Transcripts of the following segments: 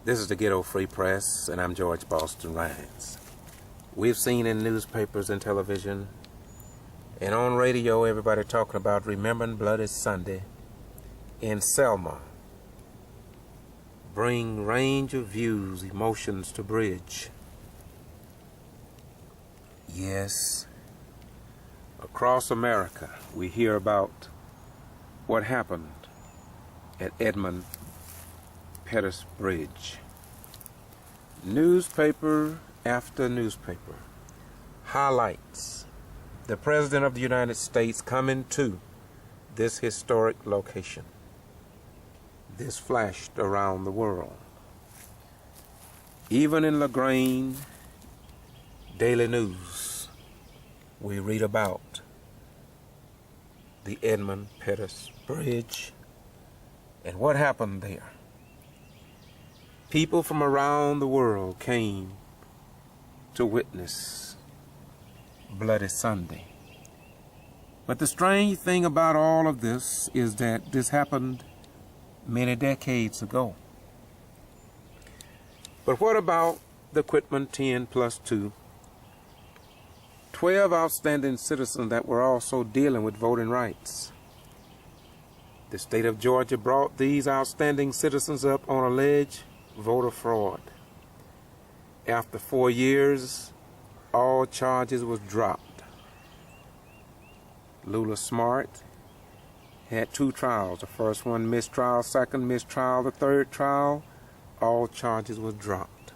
This is the Ghetto Free Press, and I'm George Boston Rines. We've seen in newspapers and television and on radio everybody talking about Remembering Bloody Sunday in Selma. Bring range of views, emotions to bridge. Yes, across America we hear about what happened at Edmund Pettus Bridge. Newspaper after newspaper highlights the President of the United States coming to this historic location. This flashed around the world. Even in LaGrange Daily News, we read about the Edmund Pettus Bridge and what happened there. People from around the world came to witness Bloody Sunday. But the strange thing about all of this is that this happened many decades ago. But what about the Quitman 10 plus 2? 12 outstanding citizens that were also dealing with voting rights. The state of Georgia brought these outstanding citizens up on alleged voter fraud. After 4 years, all charges was dropped. Lula Smart had 2 trials. The first one mistrial, second mistrial, the third trial, all charges was dropped.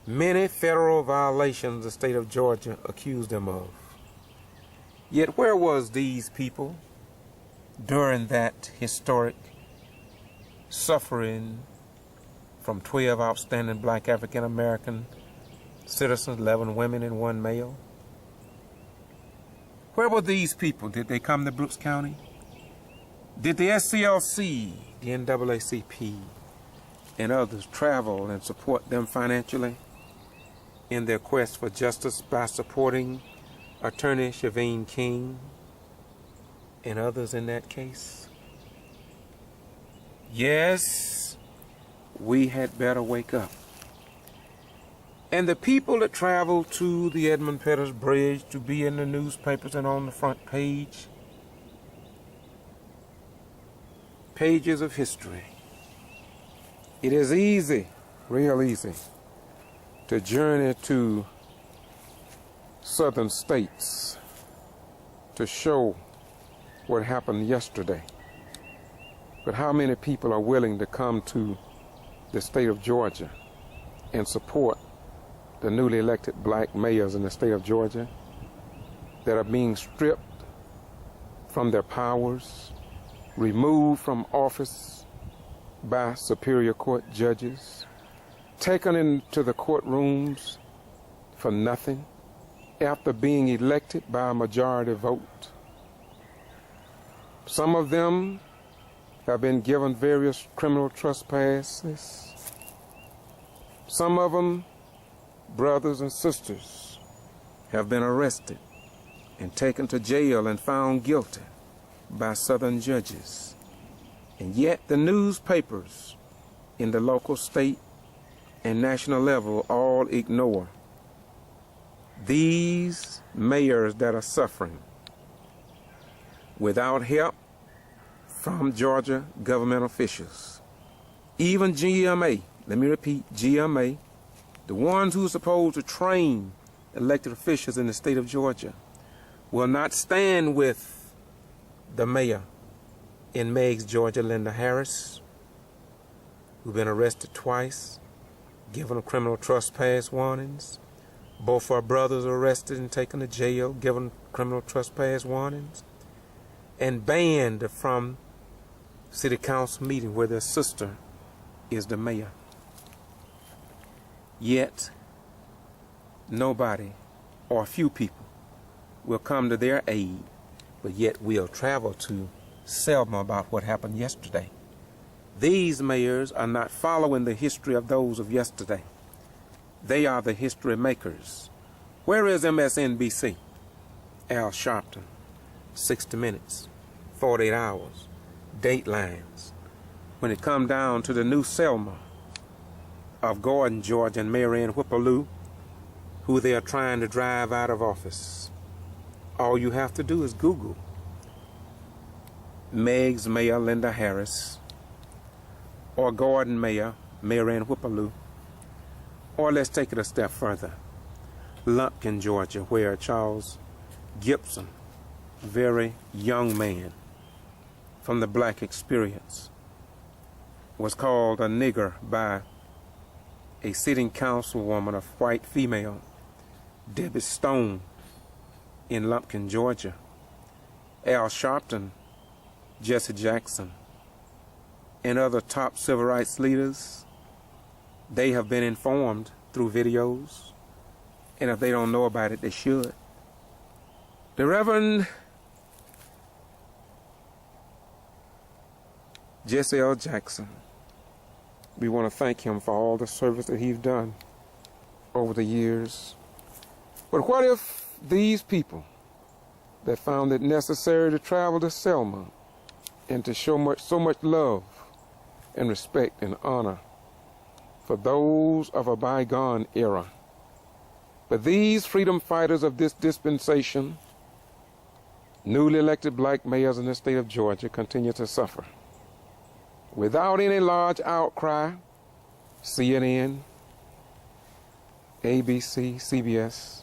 Many federal violations the state of Georgia accused them of. Yet where was these people during that historic suffering from 12 outstanding black African American citizens, 11 women and 1 male? Where were these people? Did they come to Brooks County? Did the SCLC, the NAACP, and others travel and support them financially in their quest for justice by supporting attorney Shavine King and others in that case? Yes, we had better wake up. And the people that traveled to the Edmund Pettus Bridge to be in the newspapers and on the front page, pages of history. It is easy, real easy, to journey to southern states to show what happened yesterday. But how many people are willing to come to the state of Georgia and support the newly elected black mayors in the state of Georgia that are being stripped from their powers, removed from office by Superior Court judges, taken into the courtrooms for nothing after being elected by a majority vote? Some of them have been given various criminal trespasses. Some of them, brothers and sisters, have been arrested and taken to jail and found guilty by southern judges. And yet the newspapers in the local, state, and national level all ignore these mayors that are suffering without help from Georgia government officials. Even GMA, let me repeat, GMA, the ones who are supposed to train elected officials in the state of Georgia, will not stand with the mayor in Meigs, Georgia, Linda Harris, who's been arrested twice, given criminal trespass warnings. Both our brothers are arrested and taken to jail, given criminal trespass warnings, and banned from city council meeting where their sister is the mayor. Yet nobody or few people will come to their aid, but yet we'll travel to Selma about what happened yesterday. These mayors are not following the history of those of yesterday. They are the history makers. Where is MSNBC? Al Sharpton, 60 Minutes, 48 Hours, Datelines. When it come down to the new Selma of Gordon, Georgia, and Marion Whippaloo, who they are trying to drive out of office, all you have to do is Google Meg's Mayor Linda Harris, or Gordon Mayor Marion Whippaloo, or let's take it a step further, Lumpkin, Georgia, where Charles Gibson, a very young man from the black experience, was called a nigger by a sitting councilwoman, a white female, Debbie Stone, in Lumpkin, Georgia. Al Sharpton, Jesse Jackson, and other top civil rights leaders, they have been informed through videos, and if they don't know about it, they should. The Reverend Jesse L. Jackson, we want to thank him for all the service that he's done over the years. But what if these people that found it necessary to travel to Selma and to show so much love and respect and honor for those of a bygone era, but these freedom fighters of this dispensation, newly elected black mayors in the state of Georgia, continue to suffer without any large outcry? CNN, ABC, CBS,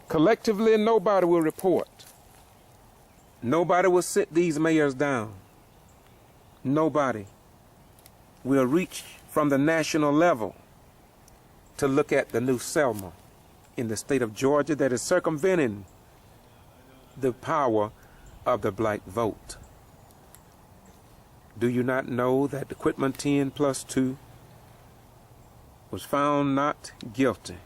collectively nobody will report. Nobody will sit these mayors down. Nobody will reach from the national level to look at the new Selma in the state of Georgia that is circumventing the power of the black vote. Do you not know that the Quitman 10 plus 2 was found not guilty?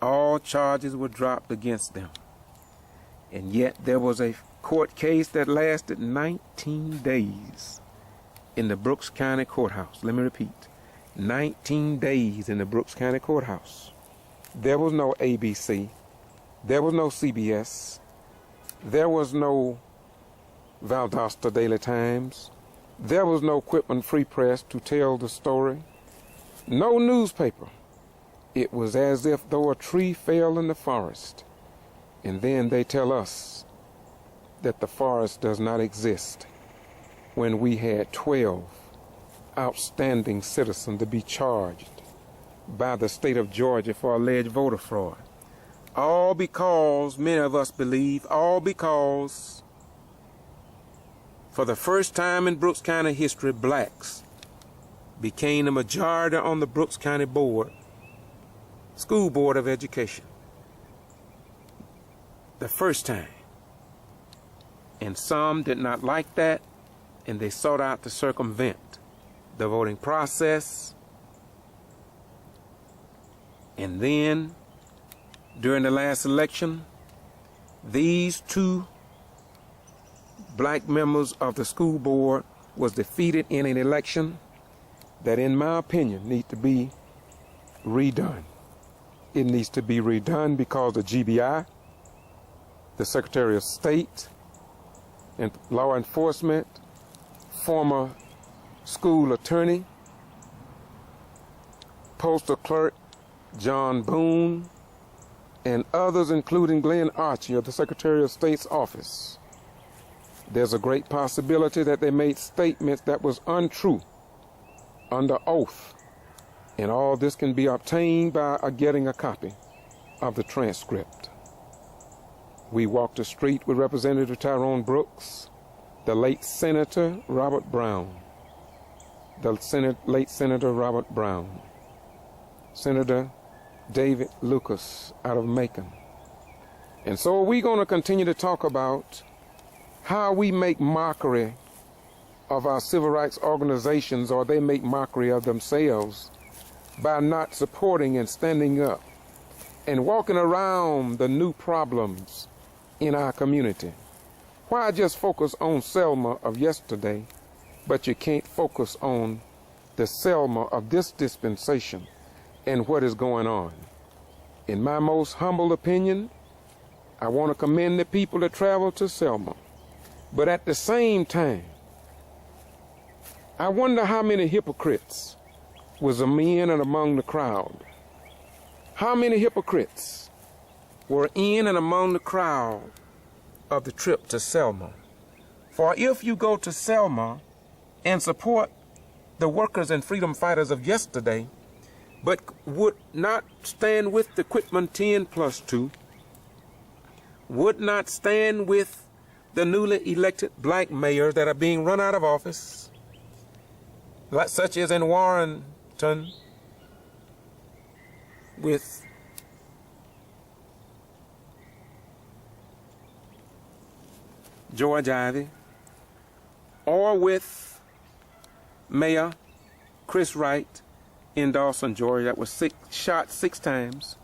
All charges were dropped against them. And yet there was a court case that lasted 19 days in the Brooks County Courthouse. Let me repeat, 19 days in the Brooks County Courthouse. There was no ABC. There was no CBS. There was no Valdosta Daily Times. There was no Quitman Free Press to tell the story. No newspaper. It was as if though a tree fell in the forest, and then they tell us that the forest does not exist when we had 12 outstanding citizens to be charged by the state of Georgia for alleged voter fraud. All because, many of us believe, all because for the first time in Brooks County history, blacks became the majority on the Brooks County Board, School Board of Education. The first time. And some did not like that, and they sought out to circumvent the voting process. And then, during the last election, these two black members of the school board was defeated in an election that, in my opinion, needs to be redone. It needs to be redone because the G.B.R, the Secretary of State, and law enforcement, former school attorney, postal clerk John Boone, and others, including Glenn Archie of the Secretary of State's office, there's a great possibility that they made statements that was untrue under oath, and all this can be obtained by getting a copy of the transcript. We walked the street with Representative Tyrone Brooks, the late Senator Robert Brown, late Senator Robert Brown, Senator David Lucas out of Macon. And so we're going to continue to talk about how we make mockery of our civil rights organizations, or they make mockery of themselves, by not supporting and standing up and walking around the new problems in our community? Why just focus on Selma of yesterday, but you can't focus on the Selma of this dispensation and what is going on? In my most humble opinion, I want to commend the people that travel to Selma. But at the same time, I wonder how many hypocrites was in and among the crowd. How many hypocrites were in and among the crowd of the trip to Selma? For if you go to Selma and support the workers and freedom fighters of yesterday, but would not stand with the Quitman 10+2, would not stand with the newly elected black mayors that are being run out of office, such as in Warrenton with George Ivey, or with Mayor Chris Wright in Dawson, Georgia, that was shot six times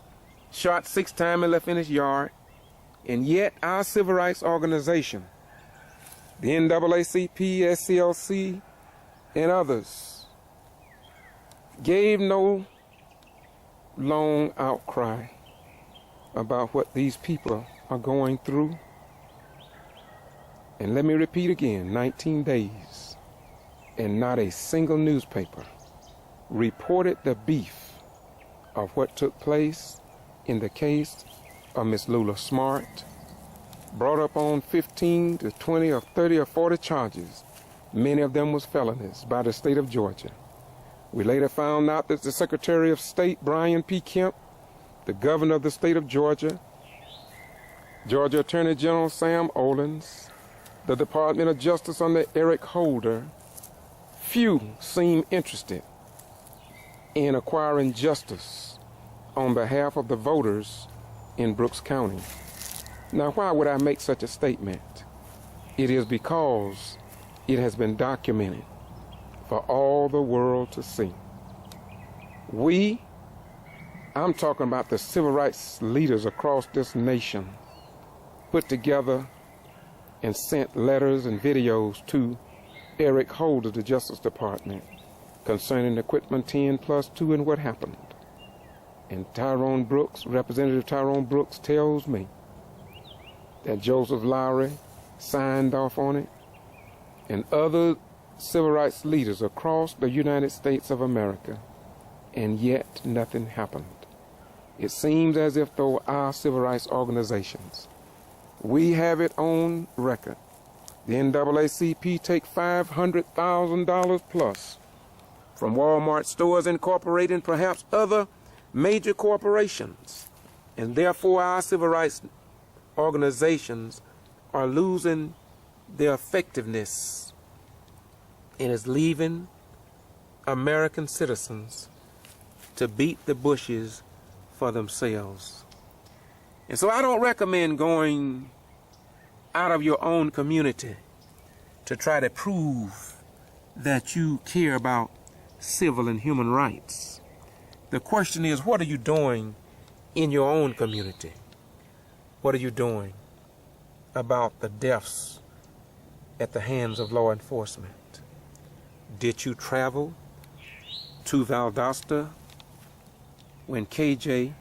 and left in his yard. And yet our civil rights organization, the NAACP, SCLC, and others, gave no long outcry about what these people are going through. And let me repeat again, 19 days, and not a single newspaper reported the beef of what took place in the case of Miss Lula Smart, brought up on 15 to 20 or 30 or 40 charges. Many of them was felonies by the state of Georgia. We later found out that the Secretary of State, Brian P. Kemp, the governor of the state of Georgia, Georgia Attorney General Sam Olens, the Department of Justice under Eric Holder, few seem interested in acquiring justice on behalf of the voters in Brooks County. Now, why would I make such a statement? It is because it has been documented for all the world to see. I'm talking about the civil rights leaders across this nation, put together and sent letters and videos to Eric Holder, the Justice Department, concerning the Quitman 10+2 and what happened. And Tyrone Brooks, Representative Tyrone Brooks, tells me that Joseph Lowry signed off on it, and other civil rights leaders across the United States of America, and yet nothing happened. It seems as if though our civil rights organizations, we have it on record. The NAACP take $500,000 plus from Walmart Stores Incorporated and perhaps other major corporations. And therefore our civil rights organizations are losing their effectiveness and is leaving American citizens to beat the bushes for themselves. And so I don't recommend going out of your own community to try to prove that you care about civil and human rights. The question is, what are you doing in your own community? What are you doing about the deaths at the hands of law enforcement? Did you travel to Valdosta when KJ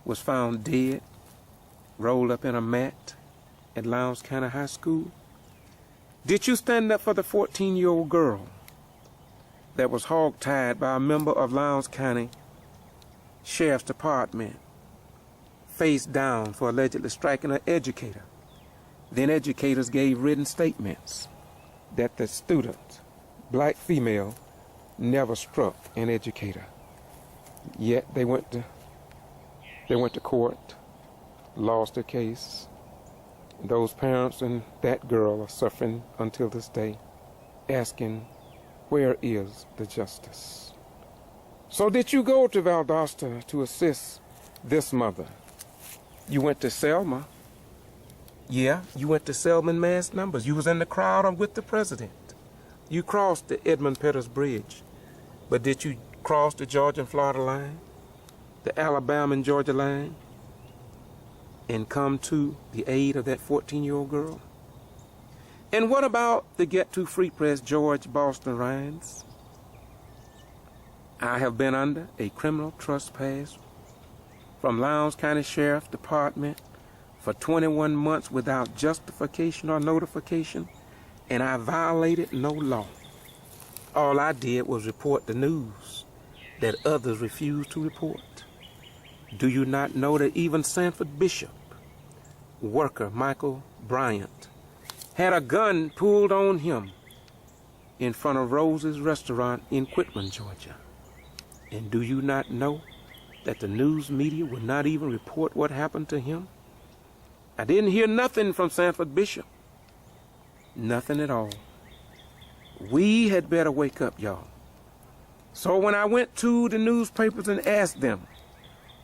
was found dead, rolled up in a mat at Lowndes County High School? Did you stand up for the 14-year-old girl that was hogtied by a member of Lowndes County Sheriff's Department, face down for allegedly striking an educator? Then educators gave written statements that the student, black female, never struck an educator. Yet they went to court, lost their case. Those parents and that girl are suffering until this day, asking, where is the justice? So did you go to Valdosta to assist this mother? You went to Selma. Yeah, you went to Selma in mass numbers. You was in the crowd with the president. You crossed the Edmund Pettus Bridge. But did you cross the Georgia and Florida line, the Alabama and Georgia line, and come to the aid of that 14-year-old girl? And what about the Get to Free Press George Boston Rhines? I have been under a criminal trespass from Lowndes County Sheriff's Department for 21 months without justification or notification, and I violated no law. All I did was report the news that others refused to report. Do you not know that even Sanford Bishop worker Michael Bryant had a gun pulled on him in front of Rose's restaurant in Quitman, Georgia? And do you not know that the news media would not even report what happened to him? I didn't hear nothing from Sanford Bishop. Nothing at all. We had better wake up, y'all. So when I went to the newspapers and asked them,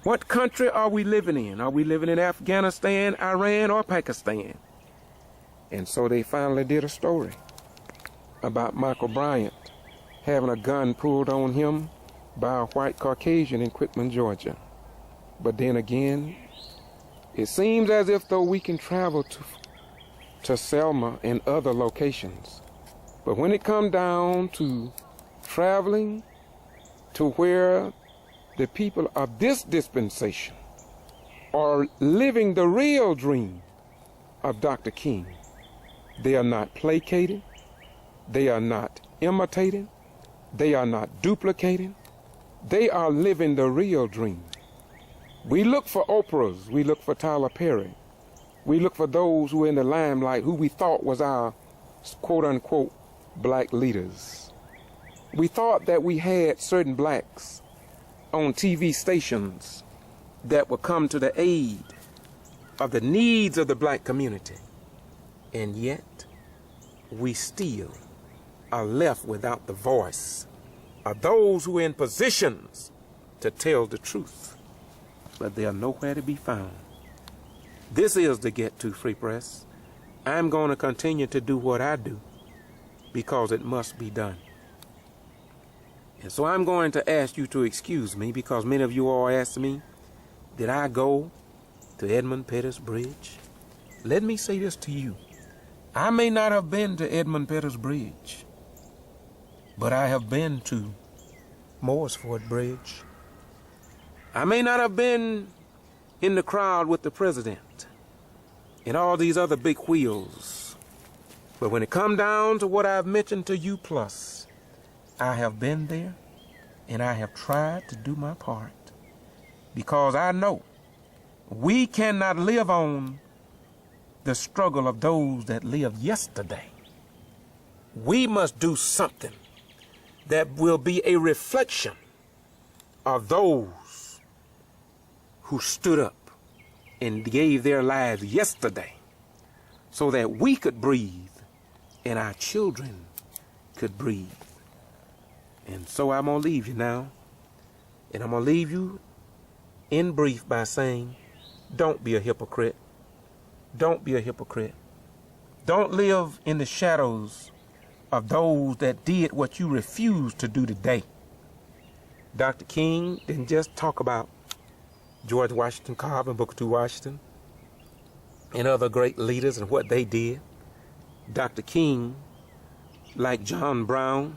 what country are we living in? Are we living in Afghanistan, Iran, or Pakistan? And so they finally did a story about Michael Bryant having a gun pulled on him by a white Caucasian in Quitman, Georgia. But then again, it seems as if though we can travel to Selma and other locations, but when it comes down to traveling to where the people of this dispensation are living the real dream of Dr. King, they are not placating, they are not imitating, they are not duplicating, they are living the real dream. We look for Oprahs, we look for Tyler Perry, we look for those who are in the limelight, who we thought was our quote-unquote black leaders. We thought that we had certain blacks on TV stations that would come to the aid of the needs of the black community. And yet, we still are left without the voice of those who are in positions to tell the truth. But they are nowhere to be found. This is the Get to Free Press. I'm going to continue to do what I do because it must be done. And so I'm going to ask you to excuse me because many of you all asked me, did I go to Edmund Pettus Bridge? Let me say this to you. I may not have been to Edmund Pettus Bridge, but I have been to Mooresford Bridge. I may not have been in the crowd with the president and all these other big wheels, but when it comes down to what I've mentioned to you plus, I have been there and I have tried to do my part because I know we cannot live on the struggle of those that lived yesterday. We must do something that will be a reflection of those who stood up and gave their lives yesterday so that we could breathe and our children could breathe. And so I'm going to leave you now. And I'm going to leave you in brief by saying, don't be a hypocrite. Don't be a hypocrite. Don't live in the shadows of those that did what you refused to do today. Dr. King didn't just talk about George Washington Carver and Booker T. Washington and other great leaders and what they did. Dr. King, like John Brown,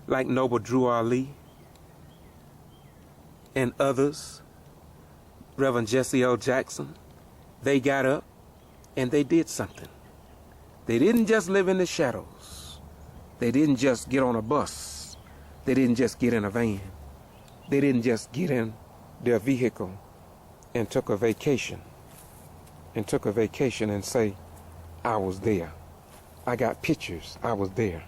like Noble Drew Ali, and others, Reverend Jesse L. Jackson, they got up and they did something. They didn't just live in the shadows. They didn't just get on a bus. They didn't just get in a van. They didn't just get in their vehicle and took a vacation and say, I was there. I got pictures. I was there.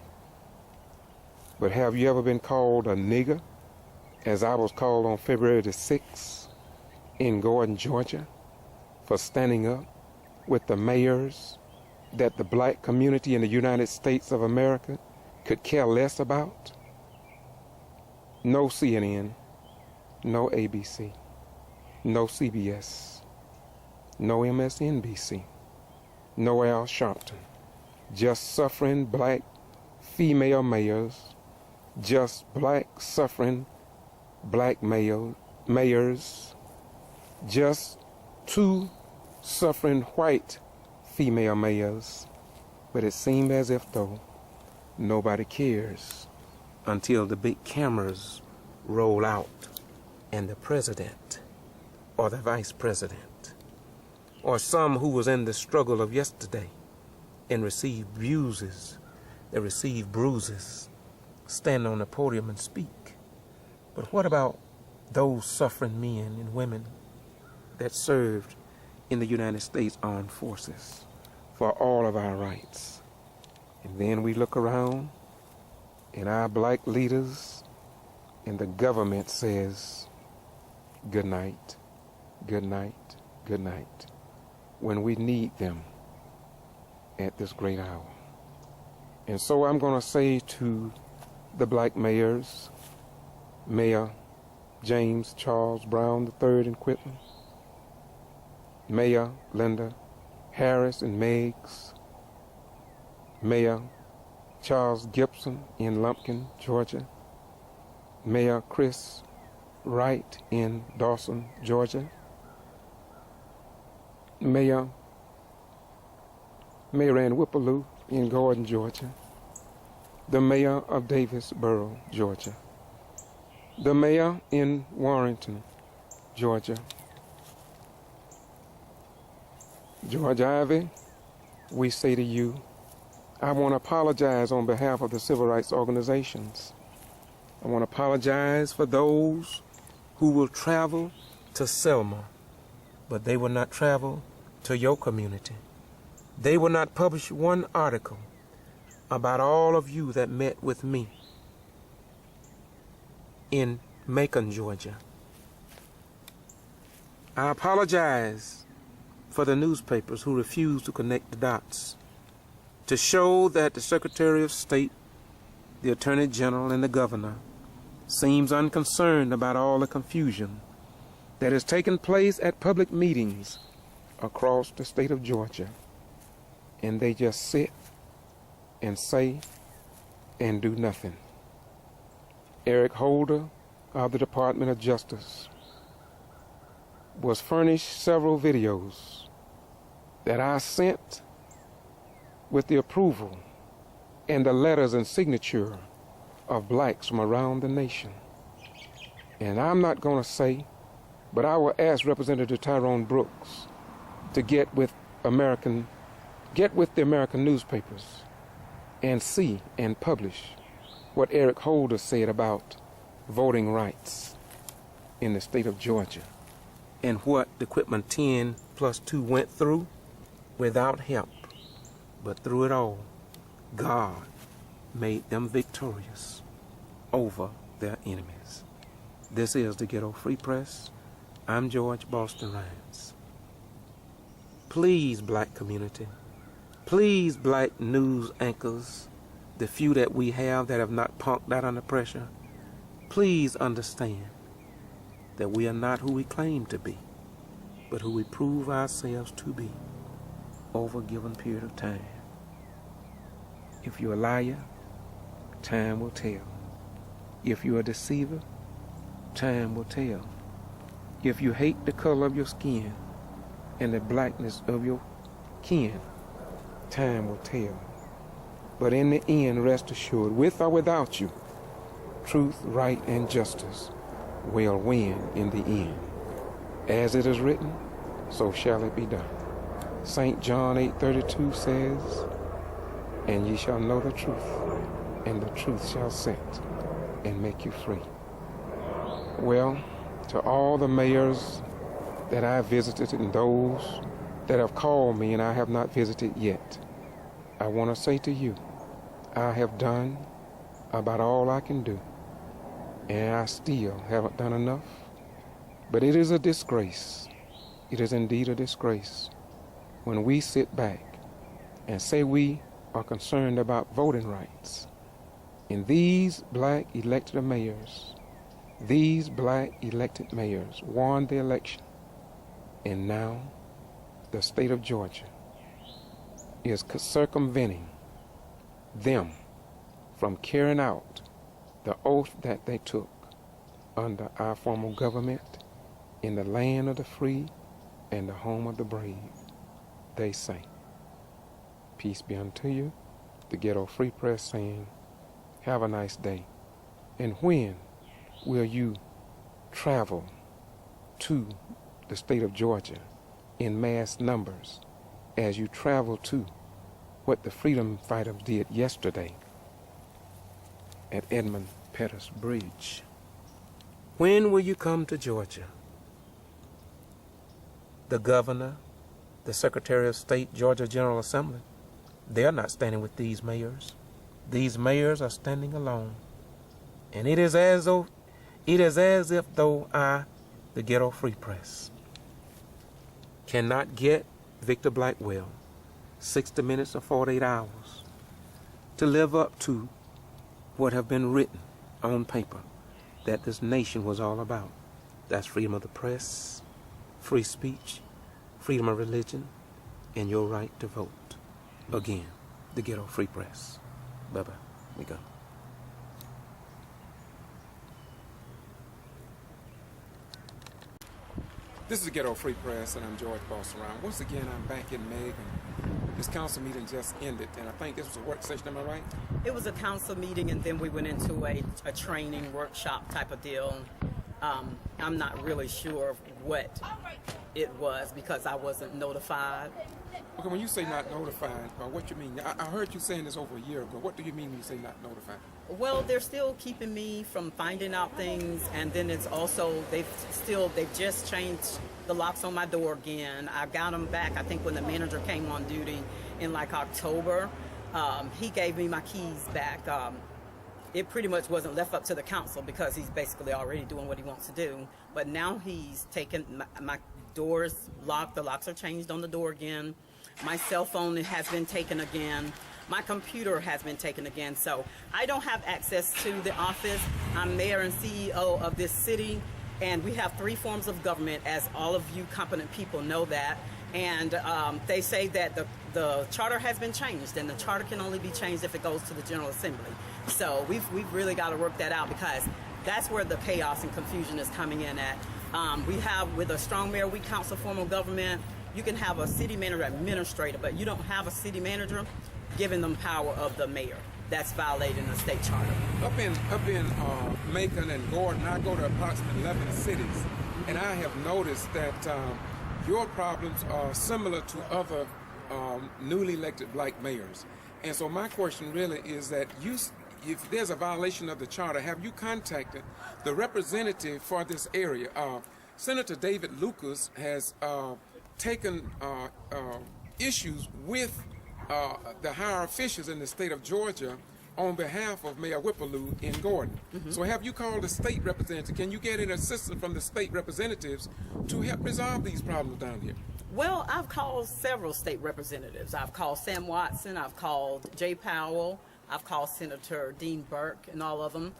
But have you ever been called a nigger, as I was called on February the 6th in Gordon, Georgia, for standing up with the mayors that the black community in the United States of America could care less about? No CNN, no ABC, no CBS, no MSNBC, no Al Sharpton, just suffering black female mayors, just black suffering black mayors, just 2 suffering white female mayors, but it seemed as if though nobody cares until the big cameras roll out and the president or the vice president or some who was in the struggle of yesterday and received bruises, they received bruises, stand on the podium and speak. But what about those suffering men and women that served in the United States Armed Forces for all of our rights? And then we look around and our black leaders and the government says, good night, good night, good night, when we need them at this great hour. And so I'm going to say to the black mayors, Mayor James Charles Brown III in Quitman, Mayor Linda Harris in Meigs, Mayor Charles Gibson in Lumpkin, Georgia, Mayor Chris Wright in Dawson, Georgia, Mayor Ann Whippaloo in Gordon, Georgia, the Mayor of Davisboro, Georgia, the Mayor in Warrenton, Georgia, George Ivy, we say to you, I want to apologize on behalf of the civil rights organizations. I want to apologize for those who will travel to Selma, but they will not travel to your community. They will not publish one article about all of you that met with me in Macon, Georgia. I apologize for the newspapers who refuse to connect the dots to show that the Secretary of State, the Attorney General, and the Governor seems unconcerned about all the confusion that has taken place at public meetings across the state of Georgia. And they just sit and say and do nothing. Eric Holder of the Department of Justice was furnished several videos that I sent with the approval and the letters and signature of blacks from around the nation. And I'm not going to say, but I will ask Representative Tyrone Brooks to get with the American newspapers and see and publish what Eric Holder said about voting rights in the state of Georgia and what the Quitman 10+2 went through without help. But through it all, God made them victorious over their enemies. This is the Ghetto Free Press. I'm George Boston Rhymes. Please, black community, please, black news anchors, the few that we have that have not punked out under pressure, please understand that we are not who we claim to be, but who we prove ourselves to be over a given period of time. If you're a liar, time will tell. If you're a deceiver, time will tell. If you hate the color of your skin and the blackness of your kin, time will tell. But in the end, rest assured, with or without you, truth, right, and justice will win in the end. As it is written, so shall it be done. St. John 8:32 says, and ye shall know the truth, and the truth shall set and make you free. Well, to all the mayors that I visited and those that have called me and I have not visited yet, I want to say to you, I have done about all I can do, and I still haven't done enough. But it is a disgrace. It is indeed a disgrace when we sit back and say we are concerned about voting rights. And these black elected mayors won the election. And now the state of Georgia is circumventing them from carrying out the oath that they took under our form of government, in the land of the free and the home of the brave, they say. Peace be unto you. The Ghetto Free Press saying, have a nice day. And when will you travel to the state of Georgia in mass numbers as you travel to what the freedom fighters did yesterday at Edmund Pettus Bridge? When will you come to Georgia? The governor, the Secretary of State, Georgia General Assembly, they're not standing with these mayors. These mayors are standing alone. And it is as if though I, the Ghetto Free Press, cannot get Victor Blackwell 60 minutes or 48 hours to live up to what have been written on paper that this nation was all about. That's freedom of the press, free speech, freedom of religion, and your right to vote. Again, the Ghetto Free Press. Bye-bye. We go. This is the Ghetto Free Press, and I'm George Bossaround. Once again, I'm back in Meg, and this council meeting just ended, and I think this was a work session, am I right? It was a council meeting, and then we went into a training workshop type of deal. I'm not really sure what it was because I wasn't notified. Okay, when you say not notified, what you mean? I heard you saying this over a year ago. What do you mean when you say not notified? Well, they're still keeping me from finding out things, and then it's also they've just changed the locks on my door again. I got them back, I think, when the manager came on duty in like October. He gave me my keys back. It pretty much wasn't left up to the council because he's basically already doing what he wants to do. But now he's taken my doors locked. The locks are changed on the door again. My cell phone has been taken again. My computer has been taken again. So I don't have access to the office. I'm mayor and CEO of this city, and we have 3 forms of government, as all of you competent people know that. And they say that the charter has been changed, and the charter can only be changed if it goes to the General Assembly. So we've really got to work that out, because that's where the chaos and confusion is coming in at. We have, with a strong mayor, weak council form of government, you can have a city manager administrator, but you don't have a city manager giving them power of the mayor. That's violating the state charter. Up in Macon and Gordon, I go to approximately 11 cities, and I have noticed that your problems are similar to other newly elected black mayors. And so my question really is that if there's a violation of the charter, have you contacted the representative for this area? Senator David Lucas has taken issues with the higher officials in the state of Georgia on behalf of Mayor Whippaloo in Gordon. Mm-hmm. So have you called the state representative? Can you get an assistance from the state representatives to help resolve these problems down here? Well, I've called several state representatives. I've called Sam Watson, I've called Jay Powell, I've called Senator Dean Burke, and all of them.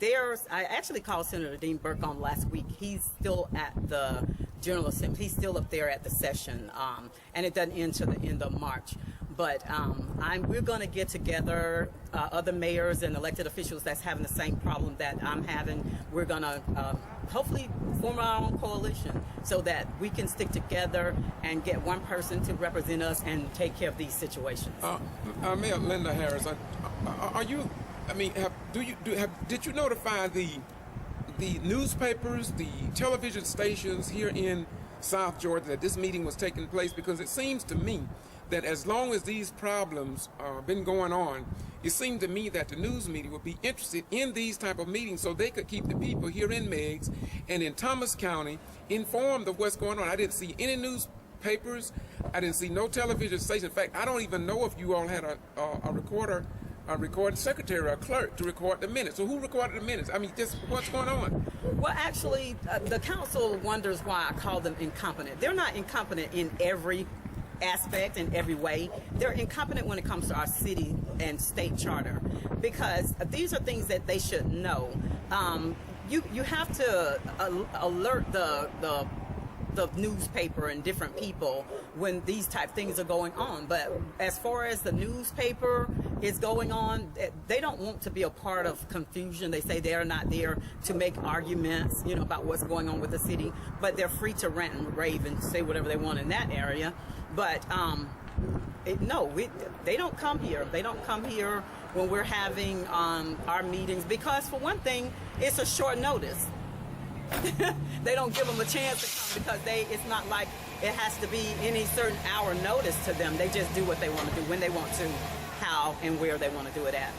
I actually called Senator Dean Burke on last week. He's still at the General Assembly. He's still up there at the session, and it doesn't end till the end of March. But we're going to get together, other mayors and elected officials that's having the same problem that I'm having. We're going to hopefully form our own coalition so that we can stick together and get one person to represent us and take care of these situations. Mayor Linda Harris, are you? I mean, did you notify the newspapers, the television stations here in South Georgia that this meeting was taking place? Because it seems to me that as long as these problems been going on, it seemed to me that the news media would be interested in these type of meetings so they could keep the people here in Meigs and in Thomas County informed of what's going on. I didn't see any newspapers. I didn't see no television station. In fact, I don't even know if you all had a recording secretary or a clerk to record the minutes. So who recorded the minutes? I mean, just what's going on? Well, actually, the council wonders why I call them incompetent. They're not incompetent in every aspect, in every way. They're incompetent when it comes to our city and state charter, because these are things that they should know. You have to alert the newspaper and different people when these type things are going on. But as far as the newspaper is going on. They don't want to be a part of confusion. They say they're not there to make arguments, about what's going on with the city, but they're free to rant and rave and say whatever they want in that area. But they don't come here. They don't come here when we're having our meetings because, for one thing, it's a short notice. They don't give them a chance to come because it's not like it has to be any certain hour notice to them. They just do what they want to do when they want to, how and where they want to do it at.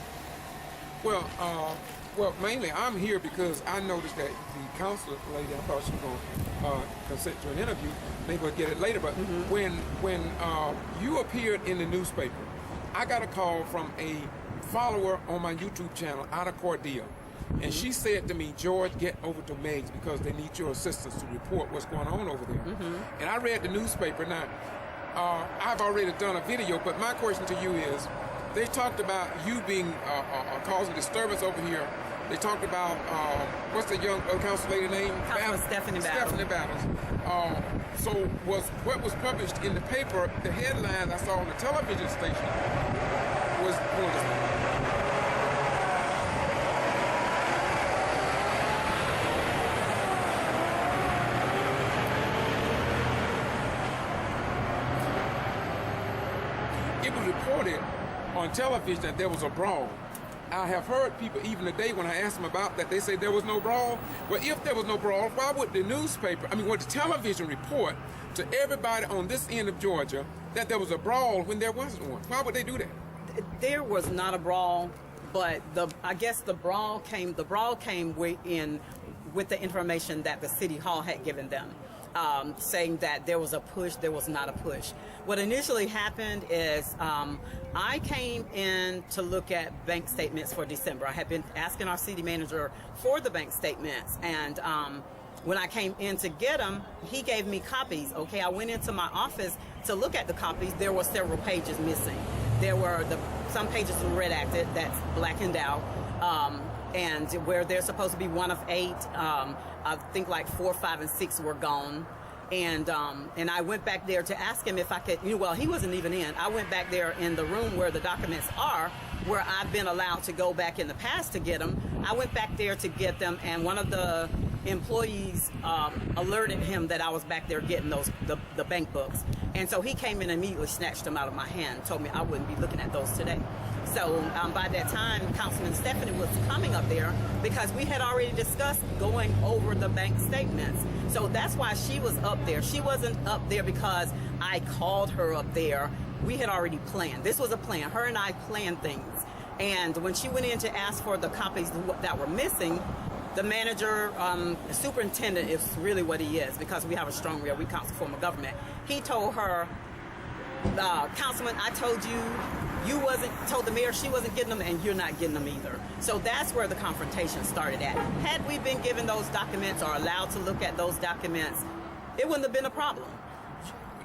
Well, mainly I'm here because I noticed that the counselor lady, I thought she was going to consent to an interview. Maybe we'll get it later. But when you appeared in the newspaper, I got a call from a follower on my YouTube channel out of Cordele. And she said to me, George, get over to Meg's because they need your assistance to report what's going on over there. And I read the newspaper. Now, I've already done a video, but my question to you is, they talked about you being causing disturbance over here. They talked about, what's the young council lady name? Stephanie Battles. Stephanie Battles. So what was published in the paper, the headline I saw on the television station was, it was reported on television that there was a brawl. I have heard people even today when I asked them about that, they say there was no brawl. Well, if there was no brawl, why would the would the television report to everybody on this end of Georgia that there was a brawl when there wasn't one? Why would they do that? There was not a brawl, but I guess the brawl came in with the information that the city hall had given them. Saying that there was a push, there was not a push. What initially happened is I came in to look at bank statements for December. I had been asking our city manager for the bank statements, and when I came in to get them, he gave me copies. Okay, I went into my office to look at the copies. There were several pages missing. There were some pages were redacted, that's blackened out. And where there's supposed to be 1 of 8, I think like 4, 5, and 6 were gone. And I went back there to ask him if I could, well, he wasn't even in. I went back there in the room where the documents are, where I've been allowed to go back in the past to get them. I went back there to get them, and one of the employees alerted him that I was back there getting the bank books. And so he came in and immediately snatched them out of my hand, told me I wouldn't be looking at those today. So by that time, Councilman Stephanie was coming up there because we had already discussed going over the bank statements. So that's why she was up there. She wasn't up there because I called her up there. We had already planned. This was a plan. Her and I planned things. And when she went in to ask for the copies that were missing, the manager, the superintendent is really what he is, because we have a strong real, we council form of government. He told her, Councilman, I told you, you wasn't, told the mayor she wasn't getting them, and you're not getting them either. So that's where the confrontation started at. Had we been given those documents or allowed to look at those documents, it wouldn't have been a problem.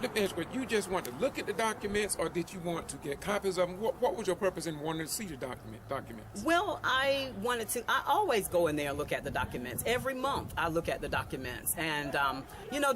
Let me ask you, you just want to look at the documents, or did you want to get copies of them? What was your purpose in wanting to see the documents? Well, I always go in there and look at the documents. Every month I look at the documents. And,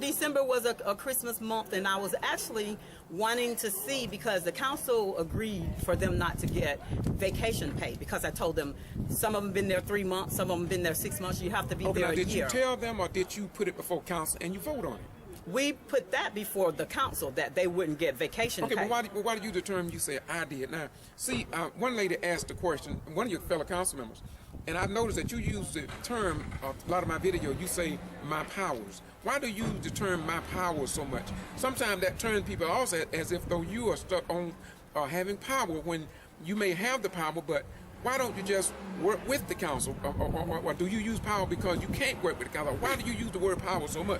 December was a Christmas month, and I was actually wanting to see, because the council agreed for them not to get vacation pay, because I told them some of them been there 3 months, some of them been there 6 months. You have to be there a year. Did you tell them, or did you put it before council and you vote on it? We put that before the council, that they wouldn't get vacation pay. Okay, but why did you determine? You said I did. Now, see, one lady asked a question, one of your fellow council members, and I've noticed that you use the term, a lot of my video, you say my powers. Why do you use the term my powers so much? Sometimes that turns people off as if though you are stuck on having power when you may have the power, but why don't you just work with the council? Or do you use power because you can't work with the council? Why do you use the word power so much?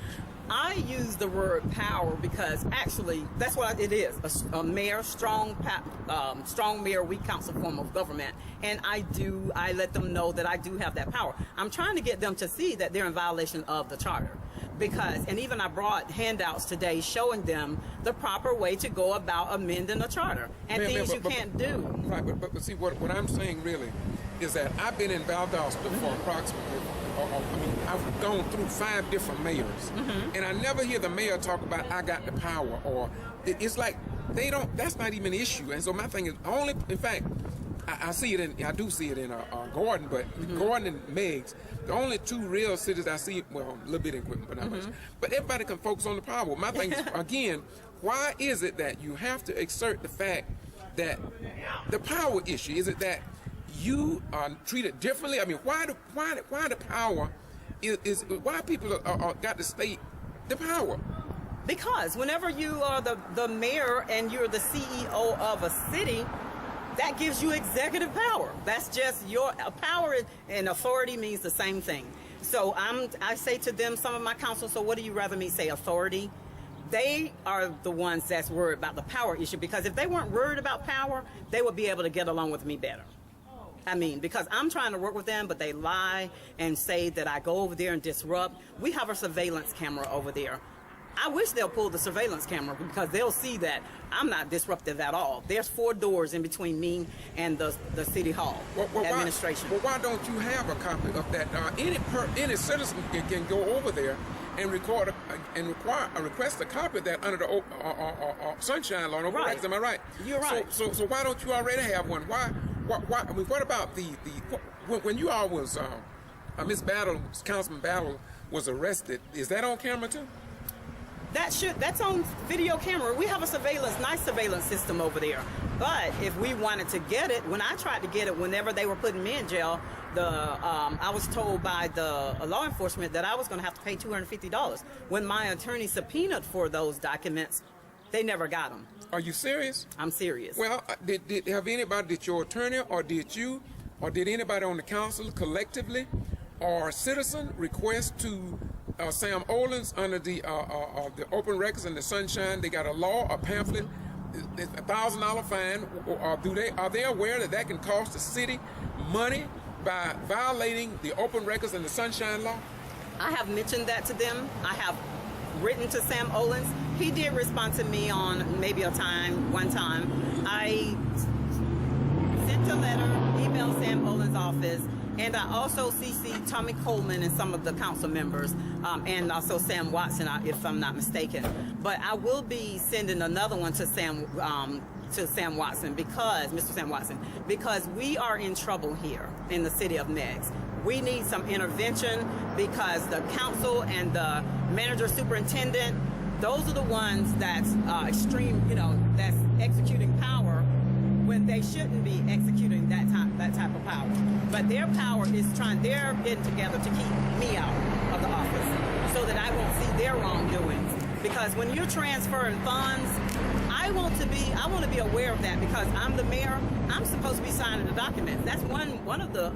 I use the word power because actually that's what it is. A mayor, strong mayor, weak council form of government. And I let them know that I do have that power. I'm trying to get them to see that they're in violation of the charter. And even I brought handouts today showing them the proper way to go about amending a charter and things you can't do. Right, but see, what I'm saying really is that I've been in Valdosta for approximately, I've gone through 5 different mayors, and I never hear the mayor talk about I got the power, or it's like they don't, that's not even an issue. And so my thing is, in fact, I see it I do see it in Gordon, but Gordon and Meigs, the only two real cities I see, well, a little bit in Quitman, but not much. But everybody can focus on the power. My thing is, again, why is it that you have to exert the fact that the power issue, is it that you are treated differently? I mean, why the power is why people are got to state the power? Because whenever you are the mayor and you're the CEO of a city, that gives you executive power. That's just your power, and authority means the same thing. So I say to them, some of my council, so what do you rather me say, authority? They are the ones that's worried about the power issue, because if they weren't worried about power, they would be able to get along with me better. I mean, because I'm trying to work with them, but they lie and say that I go over there and disrupt. We have a surveillance camera over there. I wish they'll pull the surveillance camera, because they'll see that I'm not disruptive at all. There's 4 doors in between me and the city hall administration. Why don't you have a copy of that? Any citizen can go over there and record request a copy of that under the Sunshine Law. Right. Am I right? You're right. So why don't you already have one? Why? I mean, what about when you all was Miss Battle, Councilman Battle was arrested? Is that on camera too? That's on video camera. We have a nice surveillance system over there. But if we wanted to get it, when I tried to get it, whenever they were putting me in jail, I was told by the law enforcement that I was going to have to pay $250. When my attorney subpoenaed for those documents, they never got them. Are you serious? I'm serious. Well, did your attorney, or did you, or did anybody on the council collectively or citizen request to Sam Olens under the open records and the Sunshine? They got a law, a pamphlet, $1,000 fine. Are they aware that can cost the city money by violating the open records and the Sunshine Law? I have mentioned that to them. I have written to Sam Olens. He did respond to me on one time. I sent a letter, emailed Sam Olens' office, and I also CC'd Tommy Coleman and some of the council members, and also Sam Watson, if I'm not mistaken. But I will be sending another one to Sam Watson, because Mr. Sam Watson, because we are in trouble here in the city of Meigs. We need some intervention, because the council and the manager superintendent, those are the ones that's extreme, that's executing power when they shouldn't be executing that type of power. But their power is they're getting together to keep me out of the office so that I won't see their wrongdoings. Because when you're transferring funds, I want to be aware of that, because I'm the mayor. I'm supposed to be signing the documents. That's one of the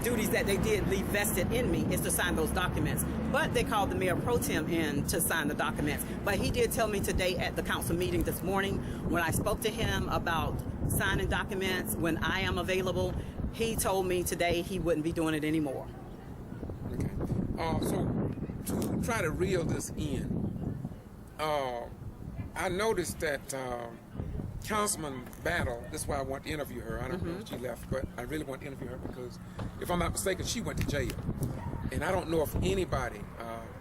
duties that they did leave vested in me, is to sign those documents. But they called the mayor pro tem in to sign the documents. But he did tell me today at the council meeting this morning, when I spoke to him about signing documents when I am available, he told me today he wouldn't be doing it anymore. Okay. So to try to reel this in, I noticed that Councilman Battle, this is why I want to interview her. I don't know if she left, but I really want to interview her, because if I'm not mistaken, she went to jail. And I don't know if anybody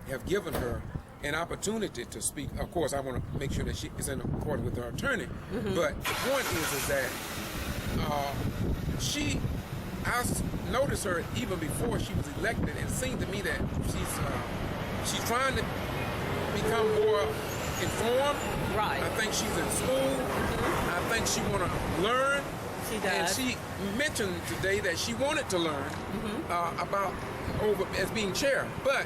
have given her an opportunity to speak. Of course, I want to make sure that she is in accord with her attorney. But the point is that I noticed her even before she was elected, and it seemed to me that she's trying to become more informed. Right. I think she's in school. I think she want to learn. She does. And she mentioned today that she wanted to learn about as being chair. But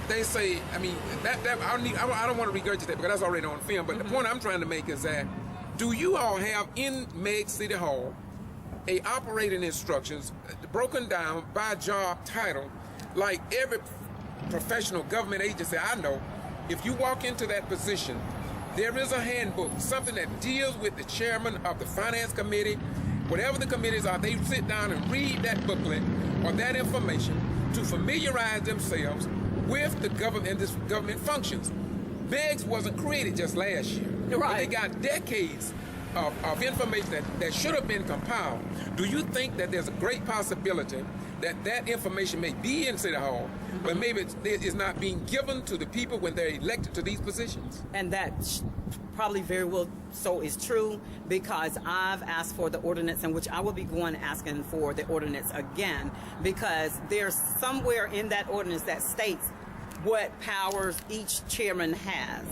they say, I mean, I don't want to regurgitate, because that's already on film. But the point I'm trying to make is that, do you all have in Meigs City Hall a operating instructions broken down by job title, like every professional government agency I know? If you walk into that position, there is a handbook, something that deals with the chairman of the finance committee, whatever the committees are. They sit down and read that booklet or that information to familiarize themselves with the government and this government functions. Meigs wasn't created just last year. Right. But they got decades of information that should have been compiled. Do you think that there's a great possibility that information may be in City Hall, but maybe it's not being given to the people when they're elected to these positions. And that probably very well so is true, because I've asked for the ordinance, in which I will be going asking for the ordinance again, because there's somewhere in that ordinance that states what powers each chairman has.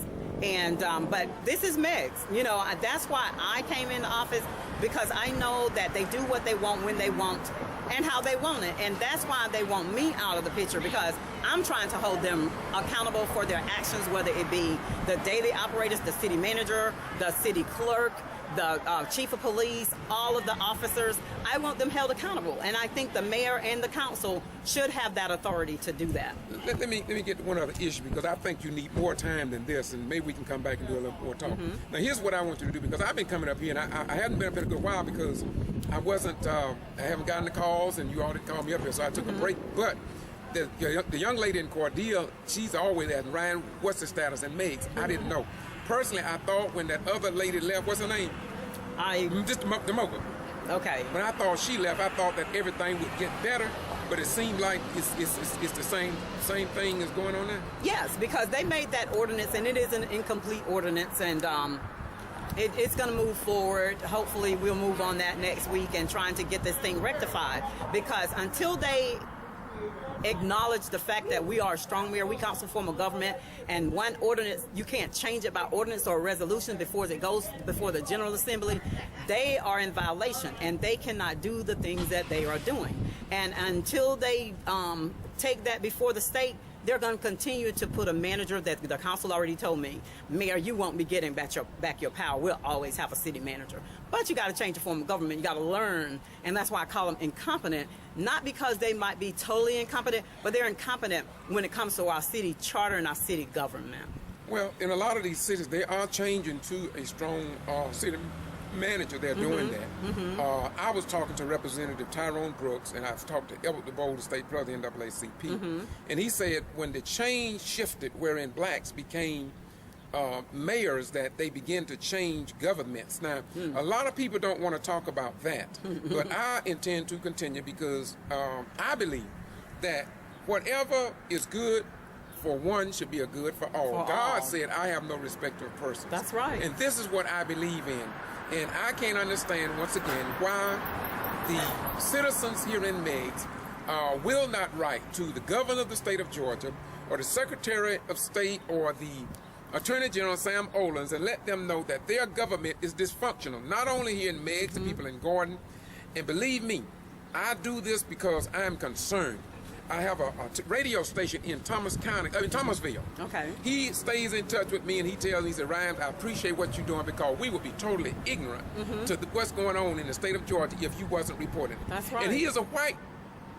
And but this is Meg's, you know, that's why I came into office, because I know that they do what they want when they want and how they want it. And that's why they want me out of the picture, because I'm trying to hold them accountable for their actions, whether it be the daily operators, the city manager, the city clerk, the chief of police, all of the officers. I want them held accountable, and I think the mayor and the council should have that authority to do that. Let me get to one other issue, because I think you need more time than this, and maybe we can come back and do a little more talk. Now, here's what I want you to do, because I've been coming up here, and I haven't been up here a good while because I haven't gotten the calls, and you already called me up here, so I took a break. But the young lady in Cordele, she's always asking, Ryan, what's the status? And Meg's, I didn't know. Personally, I thought when that other lady left, what's her name? Just the Mocha. Okay. When I thought she left, I thought that everything would get better, but it seemed like it's the same thing that's going on now. Yes, because they made that ordinance, and it is an incomplete ordinance, and it's going to move forward. Hopefully, we'll move on that next week and trying to get this thing rectified, because until they acknowledge the fact that we are a strong mayor, we council form of government, and one ordinance, you can't change it by ordinance or resolution before it goes before the General Assembly, they are in violation, and they cannot do the things that they are doing. And until they take that before the state, they're going to continue to put a manager that the council already told me, Mayor, you won't be getting back your power. We'll always have a city manager. But you got to change the form of government. You got to learn. And that's why I call them incompetent, not because they might be totally incompetent, but they're incompetent when it comes to our city charter and our city government. Well, in a lot of these cities, they are changing to a strong city manager. They're doing that. I was talking to Representative Tyrone Brooks, and I've talked to Edward DeBoer, the state president of NAACP, and he said when the change shifted wherein blacks became mayors, that they begin to change governments. Now, a lot of people don't want to talk about that, but I intend to continue, because I believe that whatever is good for one should be a good for all. God said, I have no respect of persons. That's right. And this is what I believe in. And I can't understand, once again, why the citizens here in Meigs will not write to the governor of the state of Georgia, or the Secretary of State, or the Attorney General, Sam Olens, and let them know that their government is dysfunctional, not only here in Meigs, the people in Gordon. And believe me, I do this because I'm concerned. I have a radio station in Thomasville. Okay. He stays in touch with me, and he tells me, he said, Ryan, I appreciate what you're doing, because we would be totally ignorant to what's going on in the state of Georgia if you wasn't reporting it. That's right. And he is a white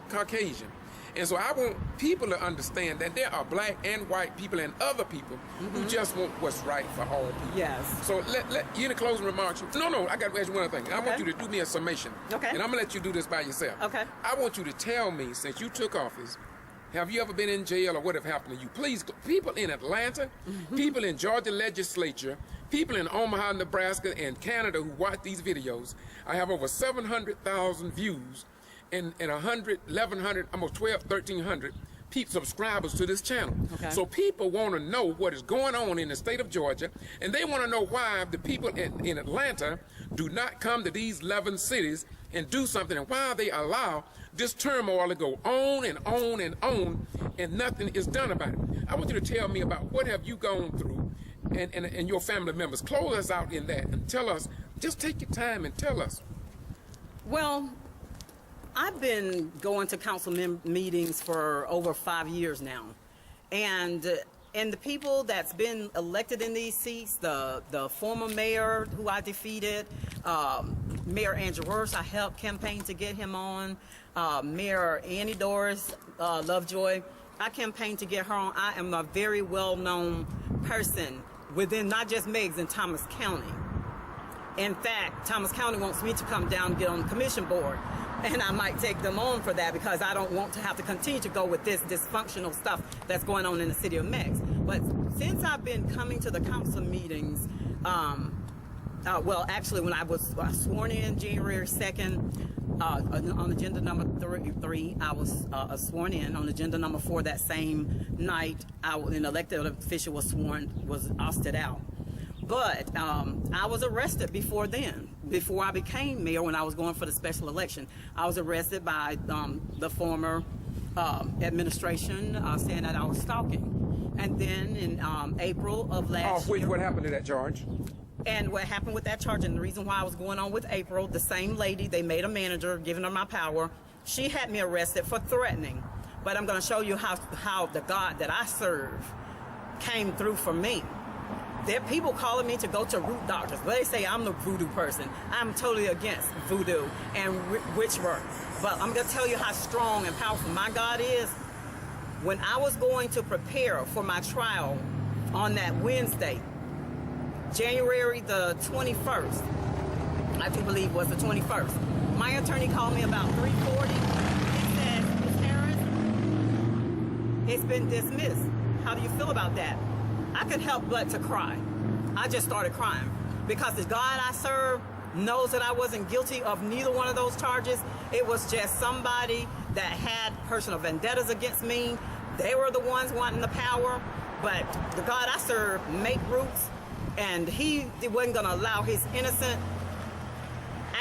Caucasian. And so I want people to understand that there are black and white people and other people who just want what's right for all people. Yes. So let you in the closing remarks. No, I got to ask you one other thing. I want you to do me a summation. Okay. And I'm going to let you do this by yourself. Okay. I want you to tell me, since you took office, have you ever been in jail, or what have happened to you? Please, people in Atlanta, people in Georgia legislature, people in Omaha, Nebraska, and Canada who watch these videos. I have over 700,000 views and 1,100, almost 1,300 subscribers to this channel. Okay. So people want to know what is going on in the state of Georgia, and they want to know why the people in Atlanta do not come to these 11 cities and do something, and why they allow this turmoil to go on and on and on, and nothing is done about it. I want you to tell me about what have you gone through, and your family members. Close us out in that and tell us. Just take your time and tell us. Well, I've been going to council meetings for over 5 years now, and the people that's been elected in these seats, the former mayor who I defeated, Mayor Andrew Worse, I helped campaign to get him on, Mayor Annie Doris Lovejoy, I campaigned to get her on. I am a very well-known person within not just Meigs in Thomas County. In fact, Thomas County wants me to come down and get on the commission board. And I might take them on for that, because I don't want to have to continue to go with this dysfunctional stuff that's going on in the city of Meigs. But since I've been coming to the council meetings, well, actually, when I was sworn in January 2nd, On agenda number three, I was sworn in. On agenda number 4, that same night, an elected official was ousted out. But I was arrested before then. Before I became mayor, when I was going for the special election, I was arrested by the former administration saying that I was stalking. And then in April of last year... What happened to that charge? And what happened with that charge, and the reason why I was going on with April, the same lady, they made a manager, giving her my power. She had me arrested for threatening. But I'm going to show you how the God that I serve came through for me. There are people calling me to go to root doctors, but they say I'm the voodoo person. I'm totally against voodoo and witch work. But I'm going to tell you how strong and powerful my God is. When I was going to prepare for my trial on that Wednesday, January the 21st, I do believe was the 21st. My attorney called me about 3:40. He said, Ms. Harris, it's been dismissed. How do you feel about that? I couldn't help but to cry. I just started crying because the God I serve knows that I wasn't guilty of neither one of those charges. It was just somebody that had personal vendettas against me. They were the ones wanting the power, but the God I serve made roots, and he wasn't going to allow his innocent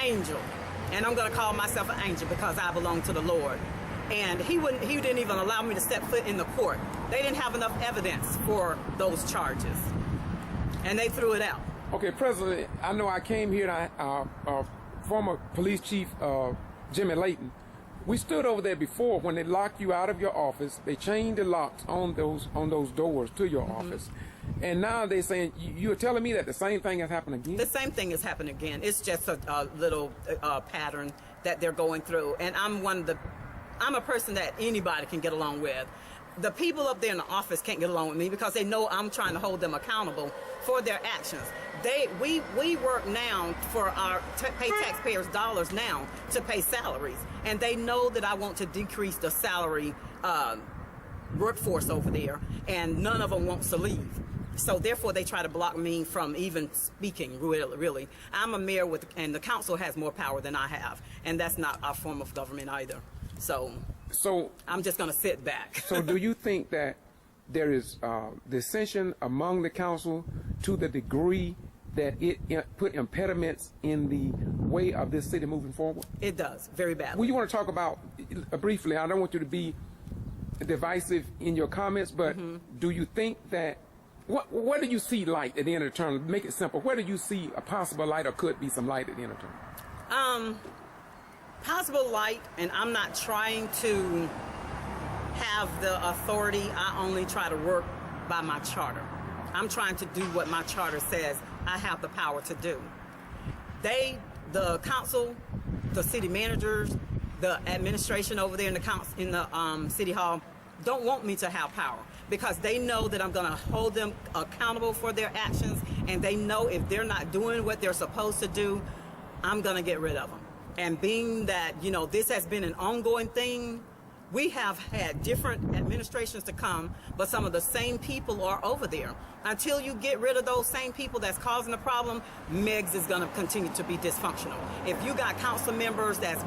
angel, and I'm going to call myself an angel because I belong to the Lord, and he didn't even allow me to step foot in the court. They didn't have enough evidence for those charges, and they threw it out. Okay, President, I know I came here, former police chief Jimmy Layton, we stood over there before when they locked you out of your office. They chained the locks on those doors to your office. And now they're saying, you're telling me that the same thing has happened again? The same thing has happened again. It's just a little pattern that they're going through. And I'm a person that anybody can get along with. The people up there in the office can't get along with me because they know I'm trying to hold them accountable for their actions. We work now for pay taxpayers dollars now to pay salaries, and they know that I want to decrease the salary workforce over there, and none of them wants to leave. So therefore, they try to block me from even speaking. Really, I'm a mayor and the council has more power than I have, and that's not our form of government either. So I'm just going to sit back. So do you think that there is dissension among the council to the degree that it put impediments in the way of this city moving forward? It does, very badly. Well, you want to talk about, briefly, I don't want you to be divisive in your comments, but do you think that, where do you see light at the end of the tunnel? Make it simple. Where do you see a possible light or could be some light at the end of the tunnel? Possible light, and I'm not trying to have the authority. I only try to work by my charter. I'm trying to do what my charter says I have the power to do. The council, the city managers, the administration over there in the city hall don't want me to have power because they know that I'm going to hold them accountable for their actions, and they know if they're not doing what they're supposed to do, I'm going to get rid of them. And being that, this has been an ongoing thing, we have had different administrations to come, but some of the same people are over there. Until you get rid of those same people that's causing the problem, MEGS is going to continue to be dysfunctional. If you got council members that's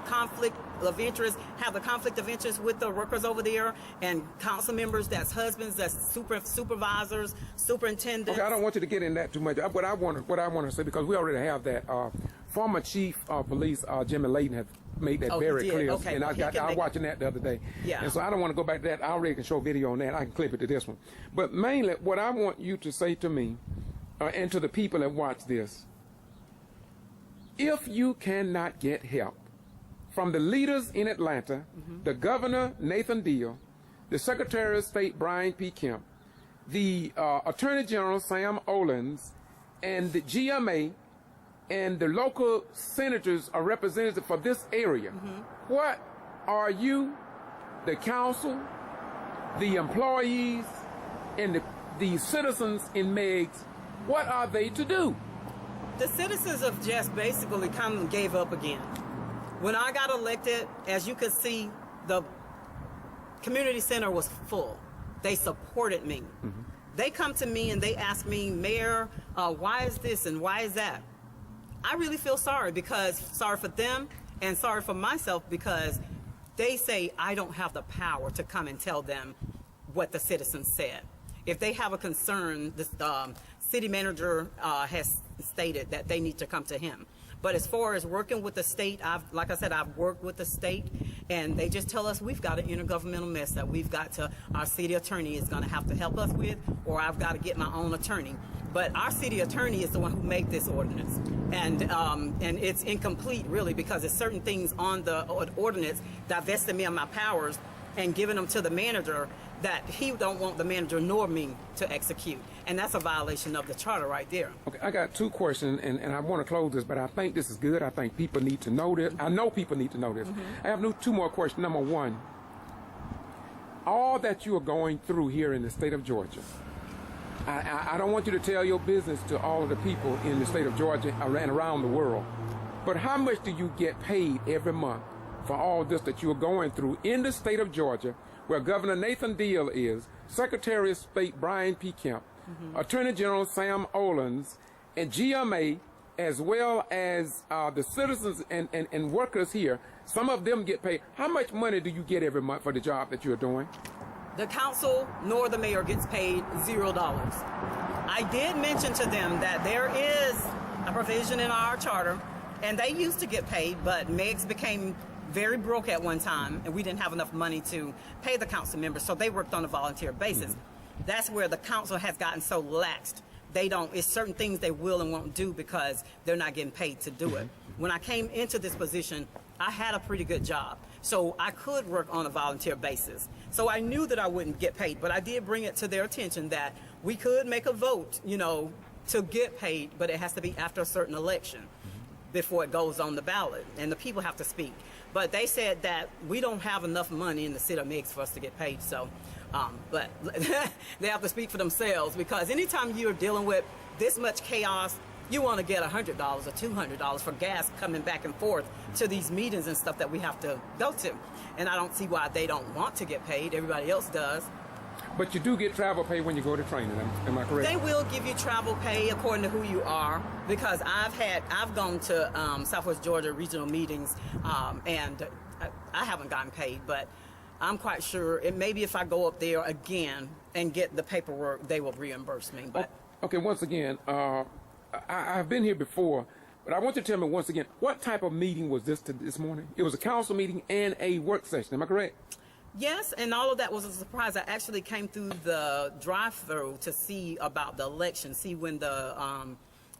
conflict of interest, have the conflict of interest with the workers over there, and council members that's husbands, that's supervisors, superintendents. Okay, I don't want you to get in that too much. What I want to say, because we already have that, former chief of police, Jimmy Layton, have made that very clear. Okay. And I was watching that the other day. Yeah. And so I don't want to go back to that. I already can show video on that. I can clip it to this one. But mainly, what I want you to say to me, and to the people that watch this, if you cannot get help from the leaders in Atlanta, the governor, Nathan Deal, the Secretary of State, Brian P. Kemp, the Attorney General, Sam Olens, and the GMA, and the local senators or representatives for this area, what are you, the council, the employees, and the citizens in MEGS, what are they to do? The citizens have just basically come and gave up again. When I got elected, as you could see, the community center was full. They supported me. They come to me and they ask me, Mayor, why is this and why is that? I really feel sorry for them and sorry for myself because they say I don't have the power to come and tell them what the citizens said. If they have a concern, the city manager has stated that they need to come to him. But as far as working with the state, like I said, I've worked with the state, and they just tell us we've got an intergovernmental mess that we've got to, our city attorney is going to have to help us with, or I've got to get my own attorney. But our city attorney is the one who made this ordinance, and it's incomplete really because there's certain things on the ordinance divesting me of my powers and giving them to the manager that he don't want the manager nor me to execute. And that's a violation of the charter right there. Okay, I got two questions, and I want to close this, but I think this is good. I think people need to know this. I know people need to know this. I have two more questions. Number one, all that you are going through here in the state of Georgia, I don't want you to tell your business to all of the people in the state of Georgia and around the world, but how much do you get paid every month for all this that you are going through in the state of Georgia, where Governor Nathan Deal is, Secretary of State Brian P. Kemp, Attorney General Sam Olens, and GMA, as well as the citizens and workers here? Some of them get paid. How much money do you get every month for the job that you're doing? The council nor the mayor gets paid $0. I did mention to them that there is a provision in our charter, and they used to get paid, but Megs became very broke at one time, and we didn't have enough money to pay the council members, so they worked on a volunteer basis. That's where the council has gotten so laxed. It's certain things they will and won't do because they're not getting paid to do it. When I came into this position, I had a pretty good job, so I could work on a volunteer basis. So I knew that I wouldn't get paid, but I did bring it to their attention that we could make a vote, to get paid, but it has to be after a certain election before it goes on the ballot, and the people have to speak. But they said that we don't have enough money in the city of Meigs for us to get paid, so, but they have to speak for themselves, because anytime you're dealing with this much chaos, you want to get $100 or $200 for gas coming back and forth to these meetings and stuff that we have to go to. And I don't see why they don't want to get paid. Everybody else does. But you do get travel pay when you go to training, am I correct? They will give you travel pay according to who you are, because I've gone to Southwest Georgia regional meetings, and I haven't gotten paid, but I'm quite sure maybe if I go up there again and get the paperwork, they will reimburse me. But okay, once again, I've been here before, but I want you to tell me once again, what type of meeting was this this morning? It was a council meeting and a work session, am I correct? Yes, and all of that was a surprise. I actually came through the drive-through to see about the election, see when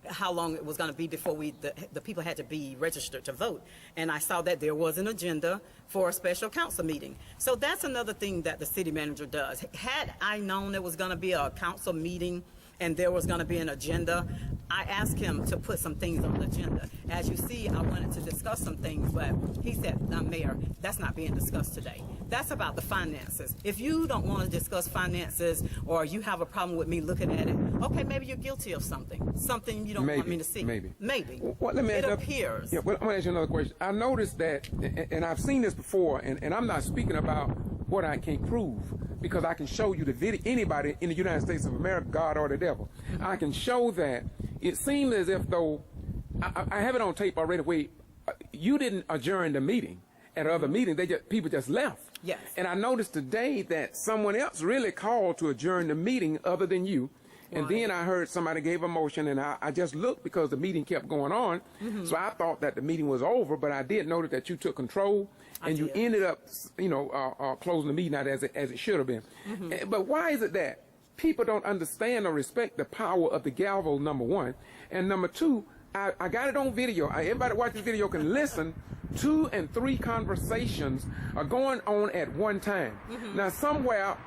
how long it was going to be before the people had to be registered to vote. And I saw that there was an agenda for a special council meeting. So that's another thing that the city manager does. Had I known there was going to be a council meeting and there was going to be an agenda, I asked him to put some things on the agenda. As you see, I wanted to discuss some things, but he said, Mayor, that's not being discussed today. That's about the finances. If you don't want to discuss finances, or you have a problem with me looking at it, okay, maybe you're guilty of something you don't want me to see. Maybe. Well, let me it appears. Yeah, well, I'm going to ask you another question. I noticed that, and I've seen this before, and I'm not speaking about what I can't prove, because I can show you the video. Anybody in the United States of America, God or the devil, I can show that it seemed as if though, I have it on tape already, where you didn't adjourn the meeting. At other meetings, people just left. Yes. And I noticed today that someone else really called to adjourn the meeting other than you. And then I heard somebody gave a motion, and I just looked because the meeting kept going on. So I thought that the meeting was over, but I did notice that you took control, and you ended up, closing the meeting out as it should have been. But why is it that people don't understand or respect the power of the gavel, number one? And number two, I got it on video. Everybody watch this video can listen. 2 and 3 conversations are going on at one time. Now, somewhere,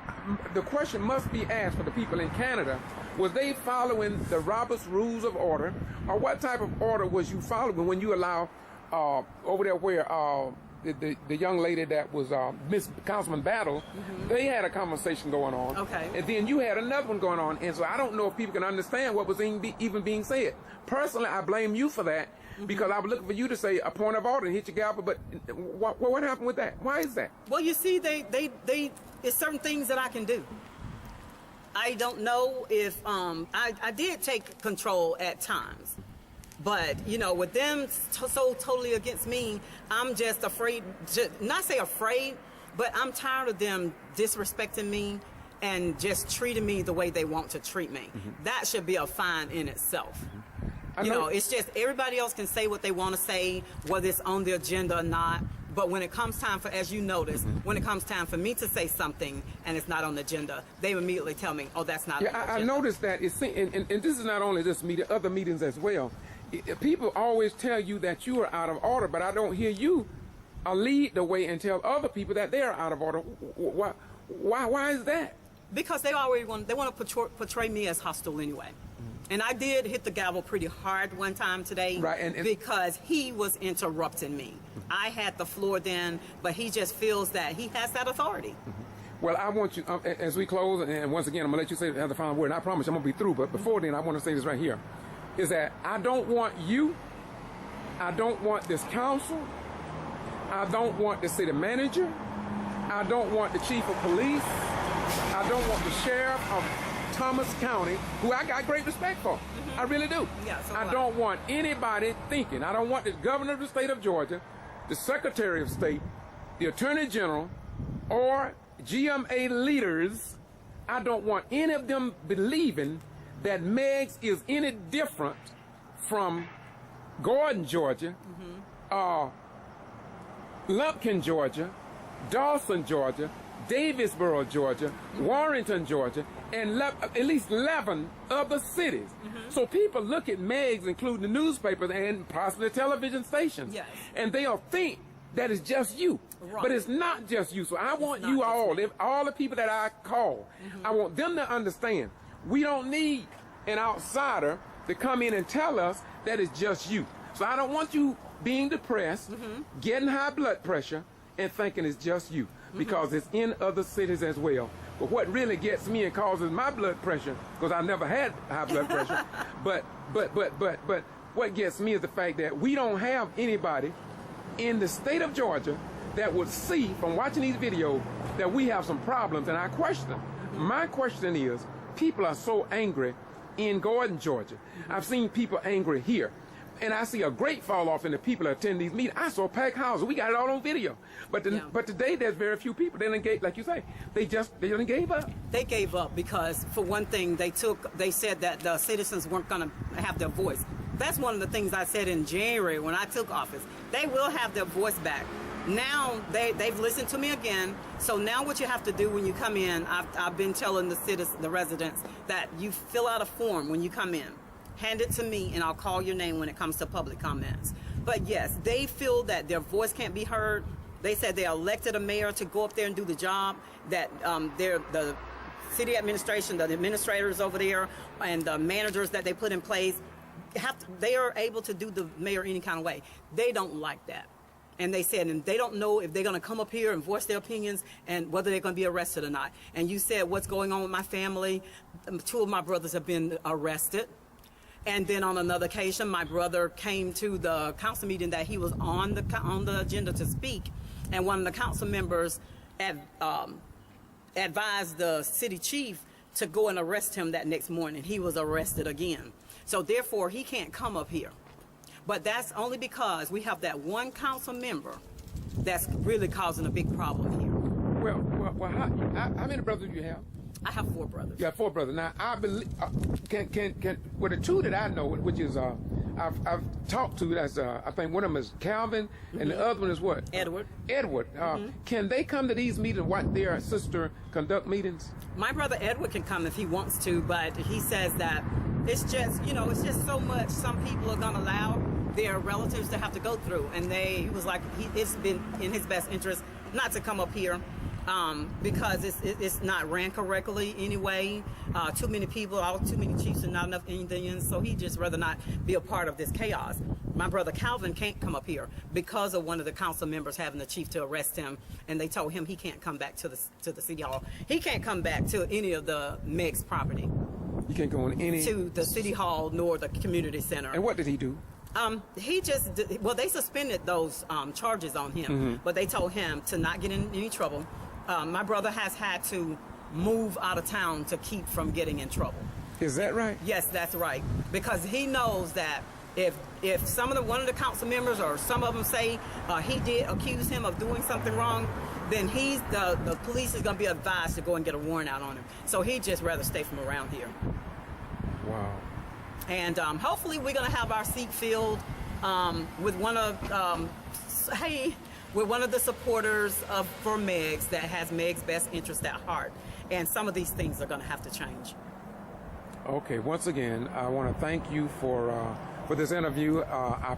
the question must be asked for the people in Canada, was they following the Robert's Rules of Order, or what type of order was you following when you allow over there where the young lady that was Miss Councilman Battle, they had a conversation going on. Okay. And then you had another one going on. And so I don't know if people can understand what was even being said. Personally, I blame you for that, because I was looking for you to say a point of order and hit your gavel, but what happened with that? Why is that? Well, you see, it's certain things that I can do. I don't know if, I did take control at times. But, you know, with them so totally against me, I'm just afraid, not say afraid, but I'm tired of them disrespecting me and just treating me the way they want to treat me. That should be a fine in itself. You know, it's just everybody else can say what they want to say, whether it's on the agenda or not. But when it comes time for, as you notice, when it comes time for me to say something and it's not on the agenda, they immediately tell me, oh, that's not on the agenda. I noticed that, and this is not only this meeting, other meetings as well. People always tell you that you are out of order, but I don't hear you lead the way and tell other people that they're out of order. Why is that? Because they want to portray me as hostile anyway. And I did hit the gavel pretty hard one time today, right, and because he was interrupting me. I had the floor then, but he just feels that he has that authority. Well, I want you, as we close, and once again, I'm going to let you say the final word, and I promise I'm going to be through, but before then, I want to say this right here, is that I don't want you, I don't want this council, I don't want the city manager, I don't want the chief of police, I don't want the sheriff of Thomas County, who I got great respect for. I really do. Yeah, so I don't want anybody thinking. I don't want the governor of the state of Georgia, the secretary of state, the attorney general, or GMA leaders. I don't want any of them believing that Meigs is any different from Gordon, Georgia, Lumpkin, Georgia, Dawson, Georgia, Davisboro, Georgia, Warrenton, Georgia, and at least 11 other cities. So people look at Meigs, including the newspapers and possibly television stations, and they'll think that it's just you. Right. But it's not just you. So I want you all the people that I call, I want them to understand we don't need an outsider to come in and tell us that it's just you. So I don't want you being depressed, getting high blood pressure, and thinking it's just you, because it's in other cities as well. But what really gets me and causes my blood pressure, because I never had high blood pressure, but what gets me is the fact that we don't have anybody in the state of Georgia that would see from watching these videos that we have some problems, and I question them. My question is, people are so angry in Gordon, Georgia. I've seen people angry here. And I see a great fall off in the people that attend these meetings. I saw packed houses. We got it all on video. But today there's very few people. They didn't gave, like you say, they didn't gave up. They gave up because, for one thing, they said that the citizens weren't going to have their voice. That's one of the things I said in January when I took office. They will have their voice back. Now they've listened to me again. So now what you have to do when you come in, I've been telling the residents that you fill out a form when you come in. Hand it to me, and I'll call your name when it comes to public comments. But yes, they feel that their voice can't be heard. They said they elected a mayor to go up there and do the job, that the city administration, the administrators over there, and the managers that they put in place, they are able to do the mayor any kind of way. They don't like that. And they said, and they don't know if they're going to come up here and voice their opinions and whether they're going to be arrested or not. And you said, what's going on with my family? 2 of my brothers have been arrested. And then on another occasion, my brother came to the council meeting that he was on the agenda to speak, and one of the council members advised the city chief to go and arrest him that next morning. He was arrested again. So therefore, he can't come up here. But that's only because we have that one council member that's really causing a big problem here. Well, how many brothers do you have? I have 4 brothers. You have 4 brothers. Now, I believe, well, the 2 that I know, which is, I've talked to, that's, I think one of them is Calvin, and the other one is what? Edward. Edward. Can they come to these meetings and watch their sister conduct meetings? My brother Edward can come if he wants to, but he says that it's just, it's just so much some people are going to allow their relatives to have to go through. And he was like, it's been in his best interest not to come up here. Because it's not ran correctly anyway. Too many people, too many chiefs and not enough Indians, so he'd just rather not be a part of this chaos. My brother Calvin can't come up here because of one of the council members having the chief to arrest him, and they told him he can't come back to the city hall. He can't come back to any of the Meigs property. You can't go on any? To the city hall nor the community center. And what did he do? They suspended those charges on him, but they told him to not get in any trouble. My brother has had to move out of town to keep from getting in trouble. Is that right? Yes, that's right. Because he knows that if if one of the council members or some of them say he did accuse him of doing something wrong, then the police is going to be advised to go and get a warrant out on him. So he'd just rather stay from around here. Wow. And hopefully we're going to have our seat filled with one of the supporters for Megs that has Meg's best interest at heart. And some of these things are going to have to change. Okay, once again, I want to thank you for this interview. I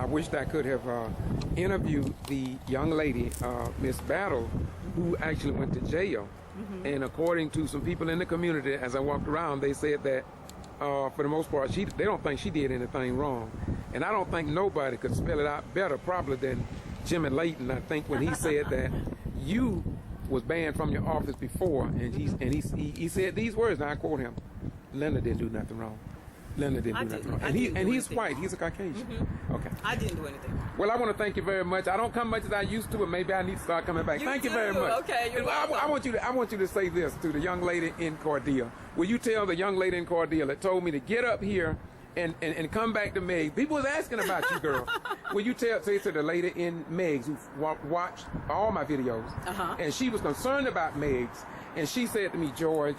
wished I could have interviewed the young lady, Miss Battle, who actually went to jail. Mm-hmm. And according to some people in the community, as I walked around, they said that for the most part, they don't think she did anything wrong. And I don't think nobody could spell it out better probably than Jimmy Layton. I think when he said that you was banned from your office before, and he said these words, and I quote him: "Linda didn't do nothing wrong. Linda didn't do nothing wrong." And he's white. He's a Caucasian. Mm-hmm. Okay. I didn't do anything wrong. Well, I want to thank you very much. I don't come much as I used to, but maybe I need to start coming back. Thank you very much. Okay, you're welcome. I want you to say this to the young lady in Cordele. Will you tell the young lady in Cordele that told me to get up here and come back to Megs? People was asking about you, girl. Will you say to the lady in Megs who watched all my videos, and she was concerned about Megs, and she said to me, George,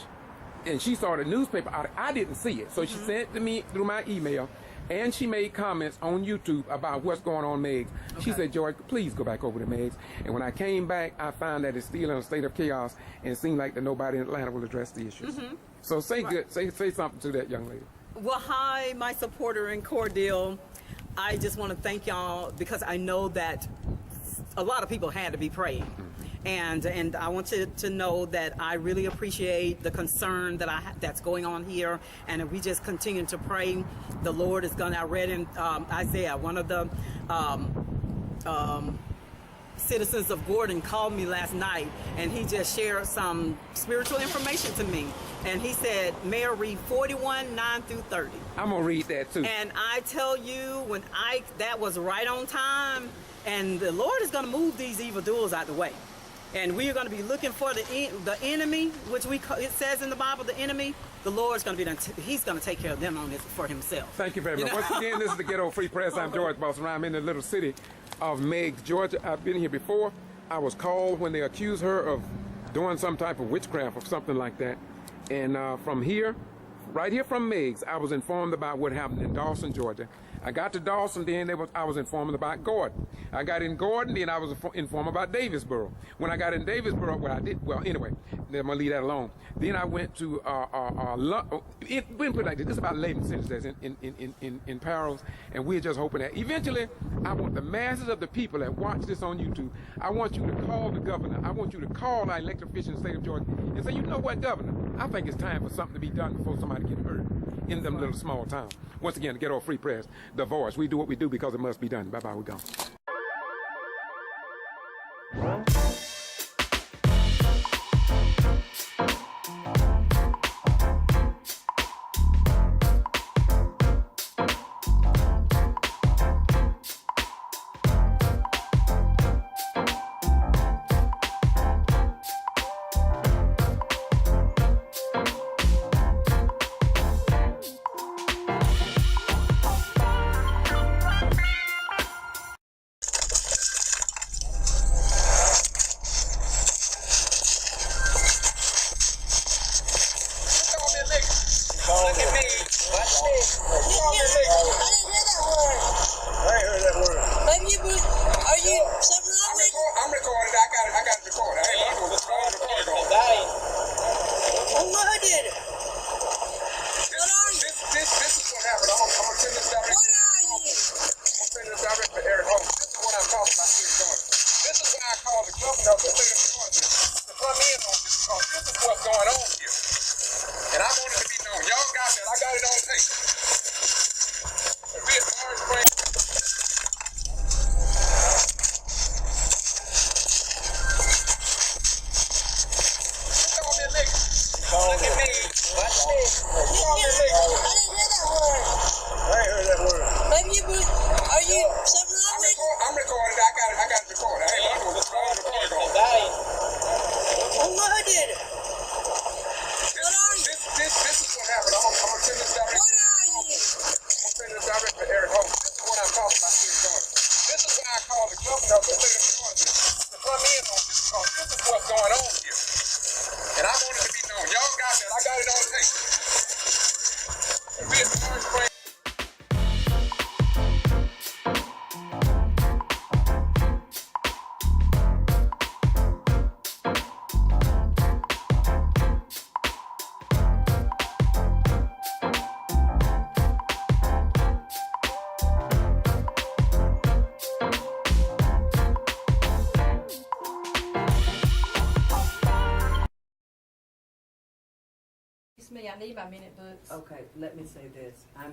and she saw the newspaper. I didn't see it, so she sent it to me through my email, and she made comments on YouTube about what's going on Megs. Okay. She said, George, please go back over to Megs. And when I came back, I found that it's still in a state of chaos, and it seemed like that nobody in Atlanta will address the issues. Mm-hmm. So say something to that young lady. Well, hi, my supporter in Cordele. I just want to thank y'all because I know that a lot of people had to be praying. And I want you to know that I really appreciate the concern that's going on here. And if we just continue to pray, the Lord is going to. I read in Isaiah, one of the citizens of Gordon called me last night, and he just shared some spiritual information to me. And he said, Mayor, read 41:9-30. I'm going to read that too. And I tell you, that was right on time. And the Lord is going to move these evildoers out the way. And we are going to be looking for the enemy, which it says in the Bible, the enemy. The Lord's going to be he's going to take care of them on this for himself. Thank you very much. Once again, this is the Ghetto Free Press. I'm George Boston. I'm in the little city of Meigs, Georgia. I've been here before. I was called when they accused her of doing some type of witchcraft or something like that. And from here, right here from Meigs, I was informed about what happened in Dawson, Georgia. I got to Dawson, then I was informed about Gordon. I got in Gordon, then I was informed about Davisboro. When I got in Davisboro, anyway, I'm going to leave that alone. Then I went to, we put it like this is about 11 centers that's in Paros, and we're just hoping that eventually, I want the masses of the people that watch this on YouTube, I want you to call the governor, I want you to call our elected officials in the state of Georgia and say, you know what, Governor, I think it's time for something to be done before somebody gets hurt in them little small towns. Once again, the Ghetto Free Press, the voice. We do what we do because it must be done. Bye-bye, we're gone. This is what happened. I'm gonna tell this story. What are you? me. I need my minute books. Okay, let me say this. I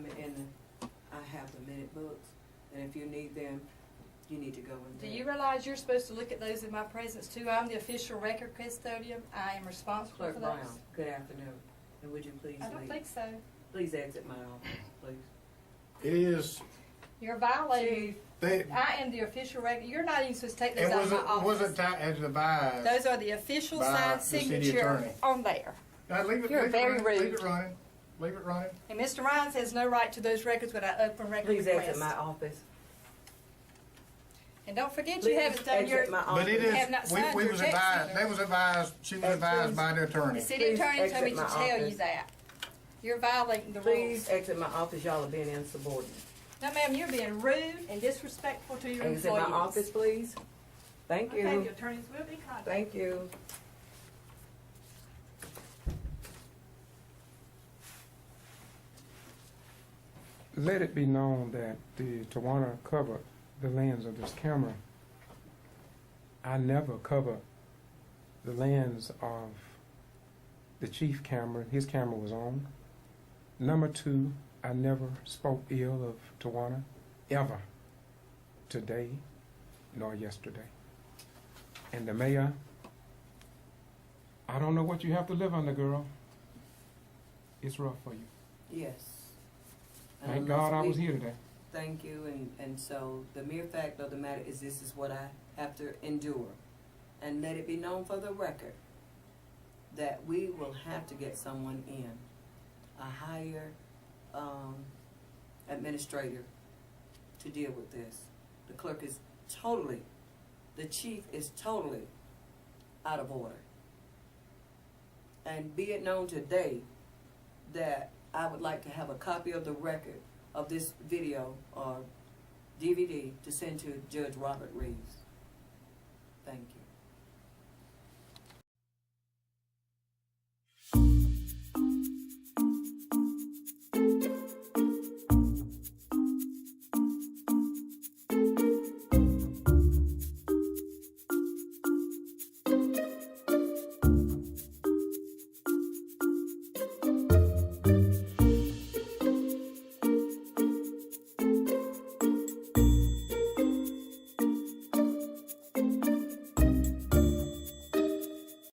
have the minute books, and if you need them, you need to go in Do there. you realize you're supposed to look at those in my presence too? I'm the official record custodian. I am responsible Clerk for those. Brown, good afternoon. And would you please I don't leave? think so. Please exit my office, please. It is. You're violating. They, I am the official record. You're not even supposed to take it those out of my office. wasn't as advised. Those are the official by signed the city signature attorney. on there. Leave it, You're leave very it running. Leave rude. it running. Leave it running. And Mr. Ryan has no right to those records without open record Please request. exit my office. And don't forget Please you haven't done your. exit my office. But it have not is. signed We your was check advised. either. They was advised. She was And advised please- by the attorney. The city Please attorney told me exit to my tell you office. that. You're violating the Please rules. exit my office. Y'all are being insubordinate. No, ma'am, you're being rude and disrespectful to your Exit employees. my office, please. Thank Okay, you. the attorneys will be contacted. Thank you. Let it be known that the Tawana covered the lens of this camera. I never cover the lens of the chief camera. His camera was on. Number two, I never spoke ill of Tawana, ever, today nor yesterday. And the mayor, I don't know what you have to live under, girl. It's rough for you. Yes. And Thank unless God I we- was here today. Thank you, and so the mere fact of the matter is this is what I have to endure. And let it be known for the record that we will have to get someone in, a higher administrator to deal with this. The clerk is totally, the chief is totally out of order. And be it known today that I would like to have a copy of the record of this video or DVD to send to Judge Robert Reeves. Thank you.